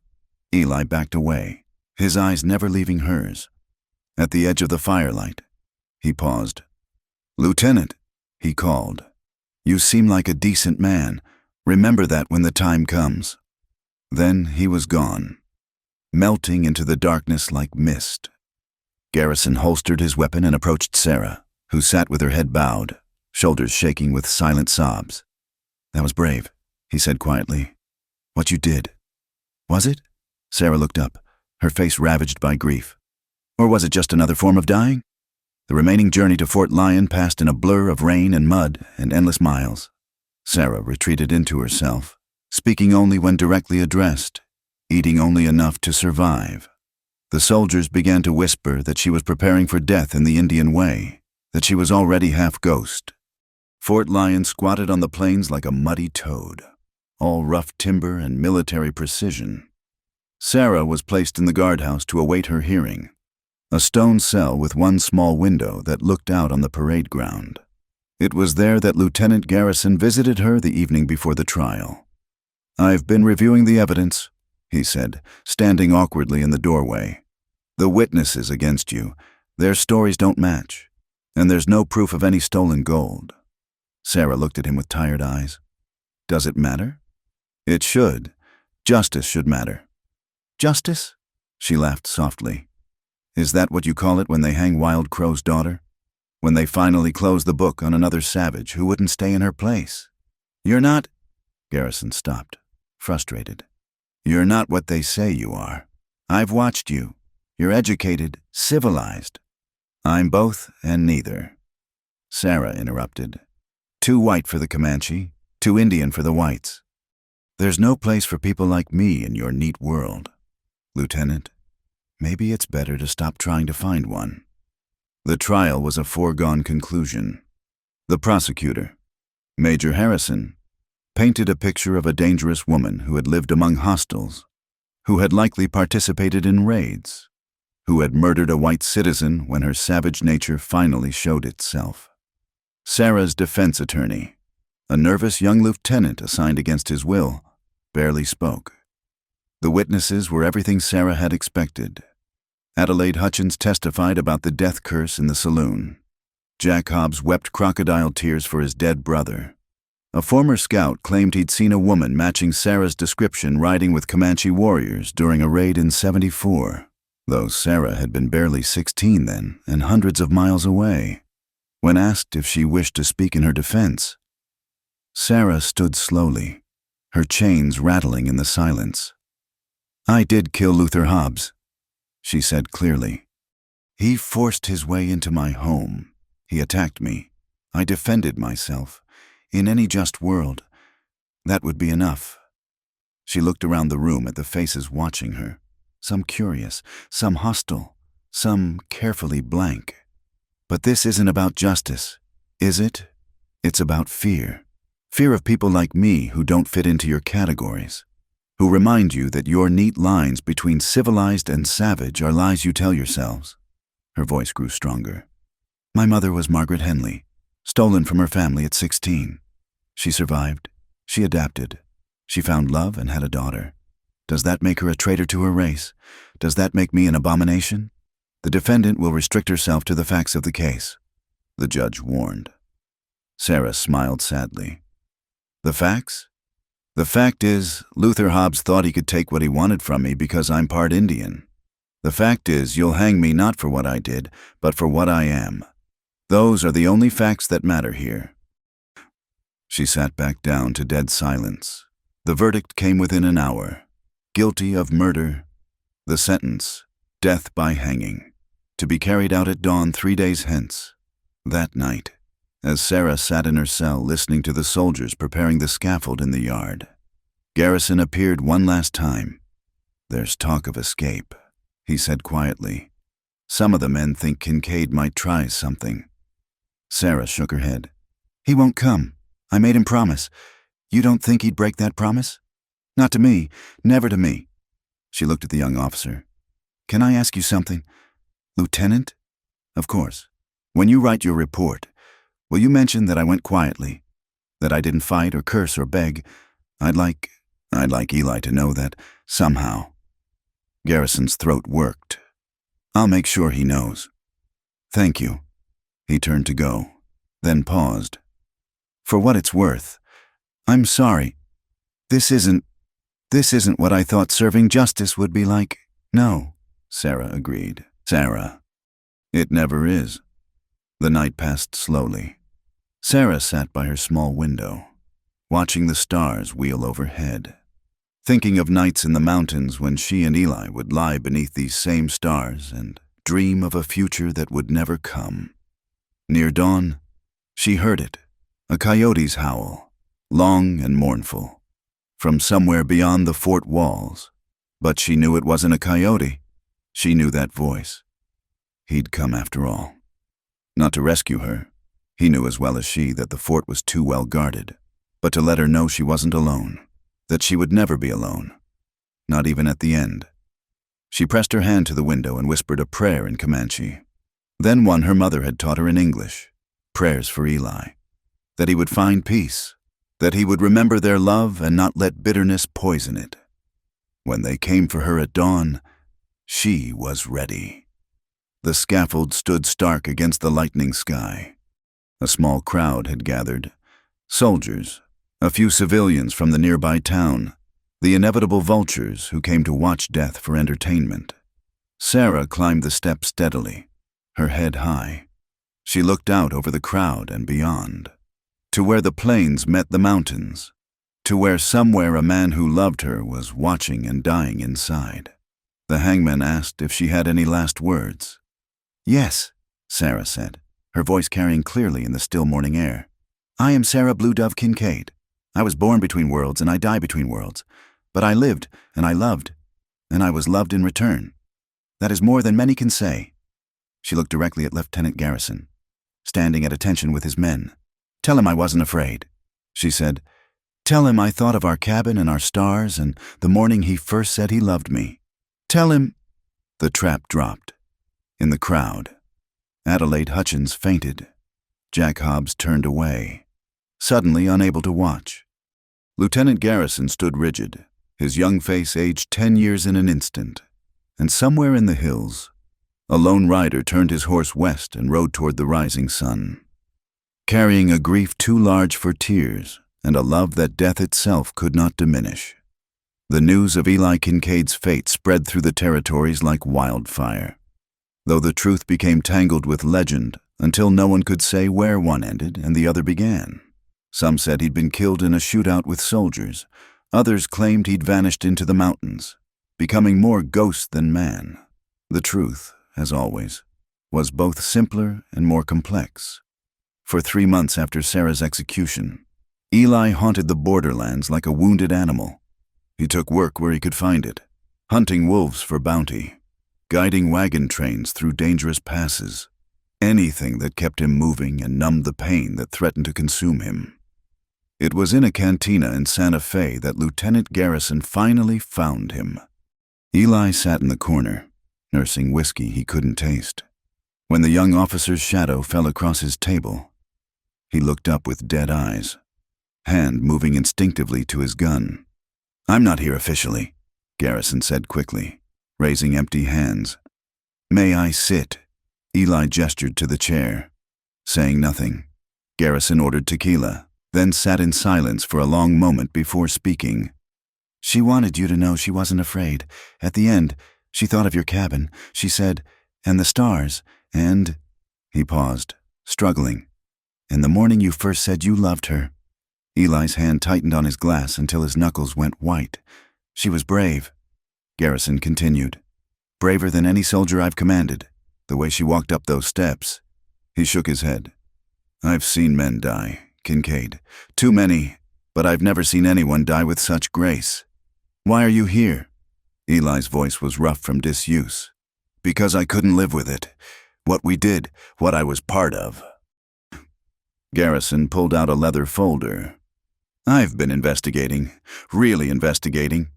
Eli backed away, his eyes never leaving hers. At the edge of the firelight, he paused. "Lieutenant," he called, "you seem like a decent man. Remember that when the time comes." Then he was gone, melting into the darkness like mist. Garrison holstered his weapon and approached Sarah, who sat with her head bowed, shoulders shaking with silent sobs. "That was brave," he said quietly. "What you did. Was it?" Sarah looked up, her face ravaged by grief. "Or was it just another form of dying?" The remaining journey to Fort Lyon passed in a blur of rain and mud and endless miles. Sarah retreated into herself, speaking only when directly addressed, eating only enough to survive. The soldiers began to whisper that she was preparing for death in the Indian way, that she was already half ghost. Fort Lyon squatted on the plains like a muddy toad, all rough timber and military precision. Sarah was placed in the guardhouse to await her hearing, a stone cell with one small window that looked out on the parade ground. It was there that Lieutenant Garrison visited her the evening before the trial. "I've been reviewing the evidence," he said, standing awkwardly in the doorway. "The witnesses against you, their stories don't match, and there's no proof of any stolen gold. Sarah looked at him with tired eyes. Does it matter? It should. Justice should matter. Justice? She laughed softly. Is that what you call it when they hang Wild Crow's daughter? When they finally close the book on another savage who wouldn't stay in her place? You're not— Garrison stopped, frustrated. You're not what they say you are. I've watched you. You're educated, civilized. I'm both and neither. Sarah interrupted. Too white for the Comanche, too Indian for the whites. There's no place for people like me in your neat world. Lieutenant, maybe it's better to stop trying to find one. The trial was a foregone conclusion. The prosecutor, Major Harrison, painted a picture of a dangerous woman who had lived among hostiles, who had likely participated in raids, who had murdered a white citizen when her savage nature finally showed itself. Sarah's defense attorney, a nervous young lieutenant assigned against his will, barely spoke. The witnesses were everything Sarah had expected. Adelaide Hutchins testified about the death curse in the saloon. Jack Hobbs wept crocodile tears for his dead brother. A former scout claimed he'd seen a woman matching Sarah's description riding with Comanche warriors during a raid in '74, though Sarah had been barely 16 then and hundreds of miles away. When asked if she wished to speak in her defense, Sarah stood slowly, her chains rattling in the silence. I did kill Luther Hobbs, she said clearly. He forced his way into my home. He attacked me. I defended myself. In any just world, that would be enough. She looked around the room at the faces watching her, some curious, some hostile, some carefully blank. But this isn't about justice, is it? It's about fear. Fear of people like me who don't fit into your categories, who remind you that your neat lines between civilized and savage are lies you tell yourselves. Her voice grew stronger. My mother was Margaret Henley, stolen from her family at 16. She survived. She adapted. She found love and had a daughter. Does that make her a traitor to her race? Does that make me an abomination? The defendant will restrict herself to the facts of the case, the judge warned. Sarah smiled sadly. The facts? The fact is, Luther Hobbs thought he could take what he wanted from me because I'm part Indian. The fact is, you'll hang me not for what I did, but for what I am. Those are the only facts that matter here. She sat back down to dead silence. The verdict came within an hour. Guilty of murder. The sentence, death by hanging, to be carried out at dawn 3 days hence. That night, as Sarah sat in her cell listening to the soldiers preparing the scaffold in the yard, Garrison appeared one last time. There's talk of escape, he said quietly. Some of the men think Kincaid might try something. Sarah shook her head. He won't come. I made him promise. You don't think he'd break that promise? Not to me. Never to me. She looked at the young officer. Can I ask you something? Lieutenant? Of course. When you write your report, will you mention that I went quietly? That I didn't fight or curse or beg? I'd like Eli to know that, somehow. Garrison's throat worked. I'll make sure he knows. Thank you. He turned to go, then paused. For what it's worth, I'm sorry. This isn't what I thought serving justice would be like. No, Sarah agreed. Sarah. It never is. The night passed slowly. Sarah sat by her small window, watching the stars wheel overhead, thinking of nights in the mountains when she and Eli would lie beneath these same stars and dream of a future that would never come. Near dawn, she heard it, a coyote's howl, long and mournful, from somewhere beyond the fort walls. But she knew it wasn't a coyote. She knew that voice. He'd come after all. Not to rescue her. He knew as well as she that the fort was too well guarded, but to let her know she wasn't alone, that she would never be alone, not even at the end. She pressed her hand to the window and whispered a prayer in Comanche, then one her mother had taught her in English, prayers for Eli, that he would find peace, that he would remember their love and not let bitterness poison it. When they came for her at dawn, she was ready. The scaffold stood stark against the lightning sky. A small crowd had gathered, Soldiers, a few civilians from the nearby town, the inevitable vultures who came to watch death for entertainment. Sarah climbed the steps steadily, her head high. She looked out over the crowd and beyond, to where the plains met the mountains, to where somewhere a man who loved her was watching and dying inside. The hangman asked if she had any last words. "Yes," Sarah said, her voice carrying clearly in the still morning air. "I am Sarah Blue Dove Kincaid. I was born between worlds and I die between worlds. But I lived and I loved, and I was loved in return. That is more than many can say." She looked directly at Lieutenant Garrison, standing at attention with his men. "Tell him I wasn't afraid," she said. "Tell him I thought of our cabin and our stars and the morning he first said he loved me. Tell him—" The trap dropped. In the crowd, Adelaide Hutchins fainted. Jack Hobbs turned away, suddenly unable to watch. Lieutenant Garrison stood rigid, his young face aged 10 years in an instant. And somewhere in the hills, a lone rider turned his horse west and rode toward the rising sun, carrying a grief too large for tears and a love that death itself could not diminish. The news of Eli Kincaid's fate spread through the territories like wildfire, though the truth became tangled with legend until no one could say where one ended and the other began. Some said he'd been killed in a shootout with soldiers. Others claimed he'd vanished into the mountains, becoming more ghost than man. The truth, as always, was both simpler and more complex. For 3 months after Sarah's execution, Eli haunted the borderlands like a wounded animal. He took work where he could find it, hunting wolves for bounty, guiding wagon trains through dangerous passes, anything that kept him moving and numbed the pain that threatened to consume him. It was in a cantina in Santa Fe that Lieutenant Garrison finally found him. Eli sat in the corner, nursing whiskey he couldn't taste. When the young officer's shadow fell across his table, he looked up with dead eyes, hand moving instinctively to his gun. "I'm not here officially," Garrison said quickly, raising empty hands. "May I sit?" Eli gestured to the chair. Saying nothing, Garrison ordered tequila, then sat in silence for a long moment before speaking. "She wanted you to know she wasn't afraid. At the end, she thought of your cabin, she said, and the stars, and—" He paused, struggling. "And the morning you first said you loved her." Eli's hand tightened on his glass until his knuckles went white. "She was brave," Garrison continued. "Braver than any soldier I've commanded, the way she walked up those steps." He shook his head. "I've seen men die, Kincaid. Too many, but I've never seen anyone die with such grace." "Why are you here?" Eli's voice was rough from disuse. "Because I couldn't live with it. What we did, what I was part of." Garrison pulled out a leather folder. "I've been investigating, really investigating.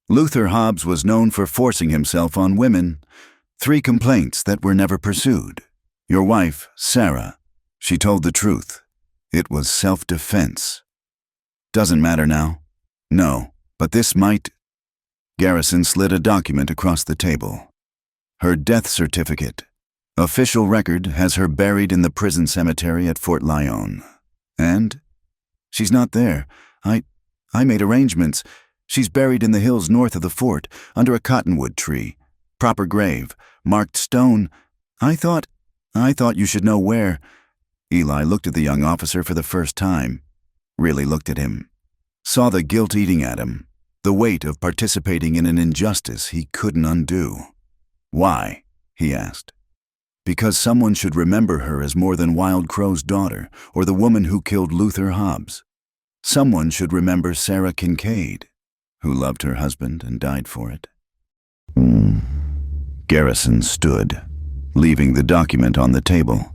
Luther Hobbs was known for forcing himself on women. 3 complaints that were never pursued. Your wife, Sarah, she told the truth. It was self-defense. Doesn't matter now? No, but this might—" Garrison slid a document across the table. "Her death certificate. Official record has her buried in the prison cemetery at Fort Lyon. And? She's not there. I made arrangements. She's buried in the hills north of the fort, under a cottonwood tree. Proper grave, marked stone. I thought you should know where." Eli looked at the young officer for the first time, really looked at him, saw the guilt eating at him, the weight of participating in an injustice he couldn't undo. "Why?" he asked. "Because someone should remember her as more than Wild Crow's daughter or the woman who killed Luther Hobbs. Someone should remember Sarah Kincaid, who loved her husband and died for it." Garrison stood, leaving the document on the table.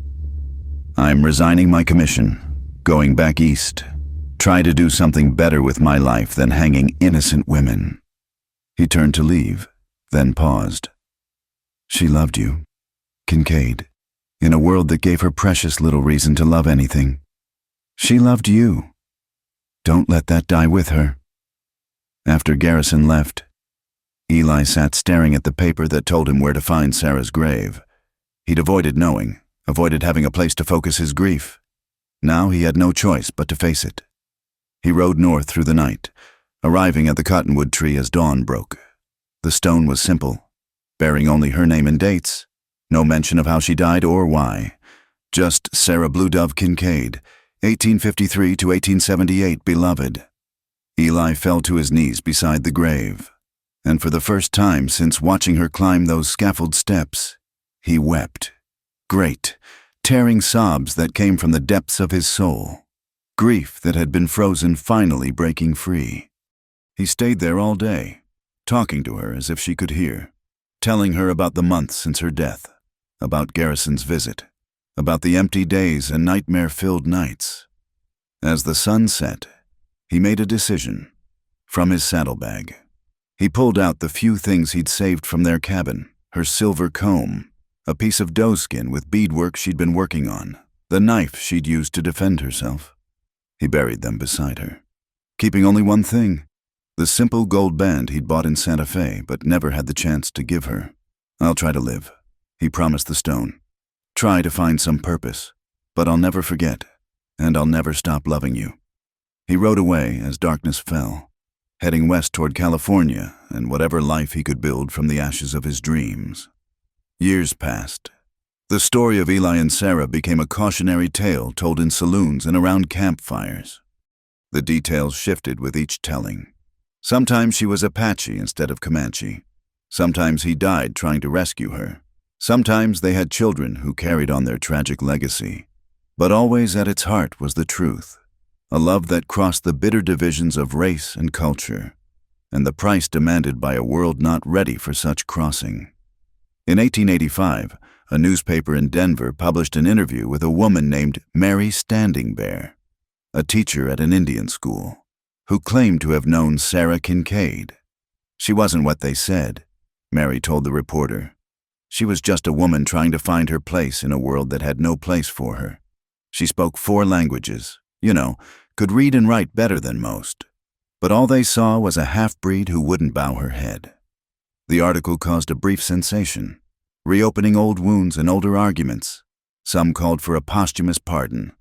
"I'm resigning my commission, going back east. Try to do something better with my life than hanging innocent women." He turned to leave, then paused. "She loved you, Kincaid, in a world that gave her precious little reason to love anything. She loved you. Don't let that die with her." After Garrison left, Eli sat staring at the paper that told him where to find Sarah's grave. He'd avoided knowing, avoided having a place to focus his grief. Now he had no choice but to face it. He rode north through the night, arriving at the cottonwood tree as dawn broke. The stone was simple, bearing only her name and dates, no mention of how she died or why. Just Sarah Blue Dove Kincaid, 1853 to 1878, beloved. Eli fell to his knees beside the grave, and for the first time since watching her climb those scaffold steps, he wept. Great, tearing sobs that came from the depths of his soul. Grief that had been frozen finally breaking free. He stayed there all day, talking to her as if she could hear, telling her about the months since her death, about Garrison's visit, about the empty days and nightmare-filled nights. As the sun set, he made a decision. From his saddlebag, he pulled out the few things he'd saved from their cabin, her silver comb, a piece of doeskin with beadwork she'd been working on, the knife she'd used to defend herself. He buried them beside her, keeping only one thing, the simple gold band he'd bought in Santa Fe but never had the chance to give her. "I'll try to live," he promised the stone. "Try to find some purpose, but I'll never forget, and I'll never stop loving you." He rode away as darkness fell, heading west toward California and whatever life he could build from the ashes of his dreams. Years passed. The story of Eli and Sarah became a cautionary tale told in saloons and around campfires. The details shifted with each telling. Sometimes she was Apache instead of Comanche. Sometimes he died trying to rescue her. Sometimes they had children who carried on their tragic legacy. But always at its heart was the truth, a love that crossed the bitter divisions of race and culture, and the price demanded by a world not ready for such crossing. In 1885, a newspaper in Denver published an interview with a woman named Mary Standing Bear, a teacher at an Indian school, who claimed to have known Sarah Kincaid. She wasn't what they said, Mary told the reporter. She was just a woman trying to find her place in a world that had no place for her. She spoke 4 languages, could read and write better than most. But all they saw was a half-breed who wouldn't bow her head. The article caused a brief sensation, reopening old wounds and older arguments. Some called for a posthumous pardon.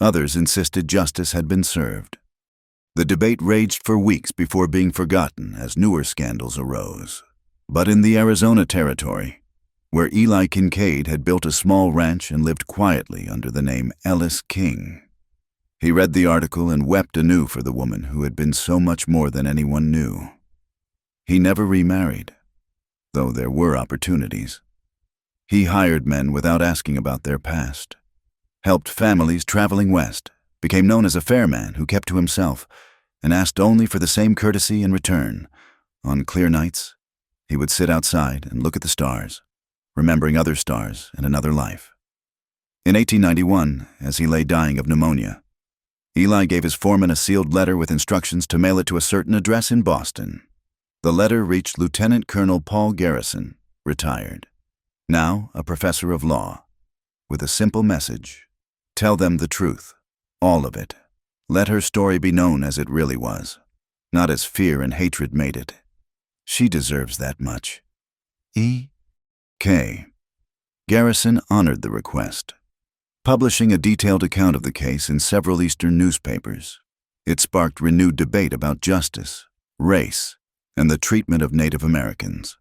Others insisted justice had been served. The debate raged for weeks before being forgotten as newer scandals arose. But in the Arizona territory, where Eli Kincaid had built a small ranch and lived quietly under the name Ellis King, he read the article and wept anew for the woman who had been so much more than anyone knew. He never remarried, though there were opportunities. He hired men without asking about their past, helped families traveling west, became known as a fair man who kept to himself and asked only for the same courtesy in return. On clear nights, he would sit outside and look at the stars, remembering other stars and another life. In 1891, as he lay dying of pneumonia, Eli gave his foreman a sealed letter with instructions to mail it to a certain address in Boston. The letter reached Lieutenant Colonel Paul Garrison, retired, now a professor of law, with a simple message: tell them the truth, all of it. Let her story be known as it really was, not as fear and hatred made it. She deserves that much. E.K. Garrison honored the request, publishing a detailed account of the case in several Eastern newspapers. It sparked renewed debate about justice, race, and the treatment of Native Americans.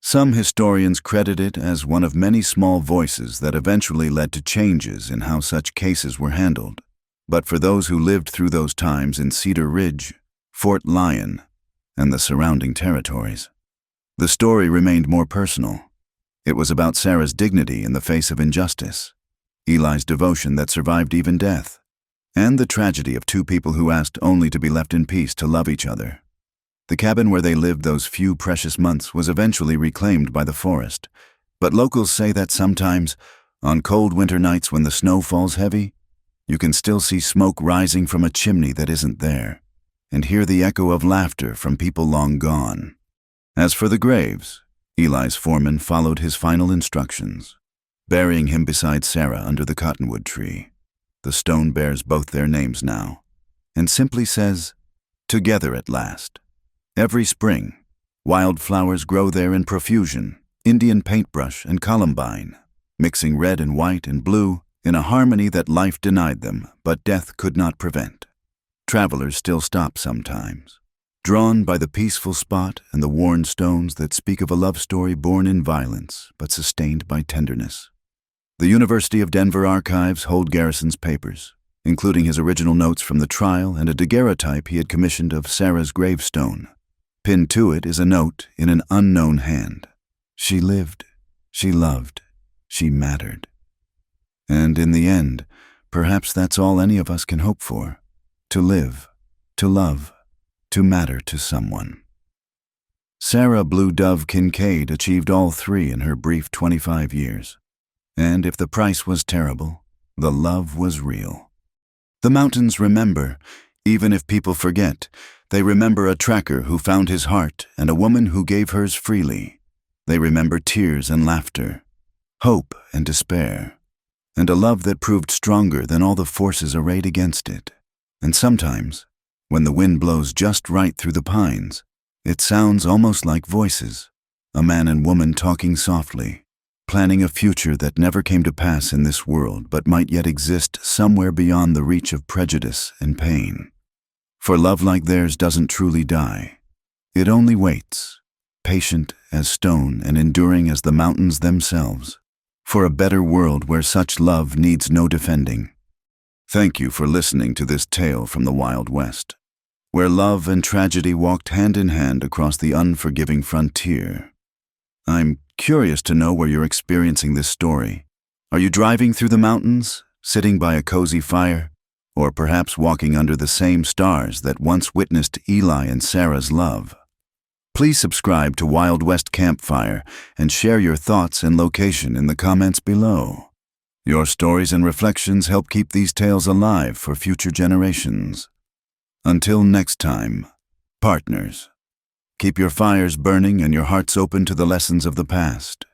Some historians credit it as one of many small voices that eventually led to changes in how such cases were handled. But for those who lived through those times in Cedar Ridge, Fort Lyon, and the surrounding territories, the story remained more personal. It was about Sarah's dignity in the face of injustice, Eli's devotion that survived even death, and the tragedy of 2 people who asked only to be left in peace to love each other. The cabin where they lived those few precious months was eventually reclaimed by the forest, but locals say that sometimes, on cold winter nights when the snow falls heavy, you can still see smoke rising from a chimney that isn't there, and hear the echo of laughter from people long gone. As for the graves, Eli's foreman followed his final instructions, burying him beside Sarah under the cottonwood tree. The stone bears both their names now, and simply says, "Together at last." Every spring, wildflowers grow there in profusion, Indian paintbrush and columbine, mixing red and white and blue in a harmony that life denied them but death could not prevent. Travelers still stop sometimes, drawn by the peaceful spot and the worn stones that speak of a love story born in violence but sustained by tenderness. The University of Denver archives hold Garrison's papers, including his original notes from the trial and a daguerreotype he had commissioned of Sarah's gravestone. Pinned to it is a note in an unknown hand. She lived, she loved, she mattered. And in the end, perhaps that's all any of us can hope for: to live, to love, to matter to someone. Sarah Blue Dove Kincaid achieved all three in her brief 25 years. And if the price was terrible, the love was real. The mountains remember. Even if people forget, they remember a tracker who found his heart and a woman who gave hers freely. They remember tears and laughter, hope and despair, and a love that proved stronger than all the forces arrayed against it. And sometimes, when the wind blows just right through the pines, it sounds almost like voices, a man and woman talking softly, planning a future that never came to pass in this world but might yet exist somewhere beyond the reach of prejudice and pain. For love like theirs doesn't truly die. It only waits, patient as stone and enduring as the mountains themselves, for a better world where such love needs no defending. Thank you for listening to this tale from the Wild West, where love and tragedy walked hand in hand across the unforgiving frontier. I'm curious to know where you're experiencing this story. Are you driving through the mountains, sitting by a cozy fire, or perhaps walking under the same stars that once witnessed Eli and Sarah's love? Please subscribe to Wild West Campfire and share your thoughts and location in the comments below. Your stories and reflections help keep these tales alive for future generations. Until next time, partners, keep your fires burning and your hearts open to the lessons of the past.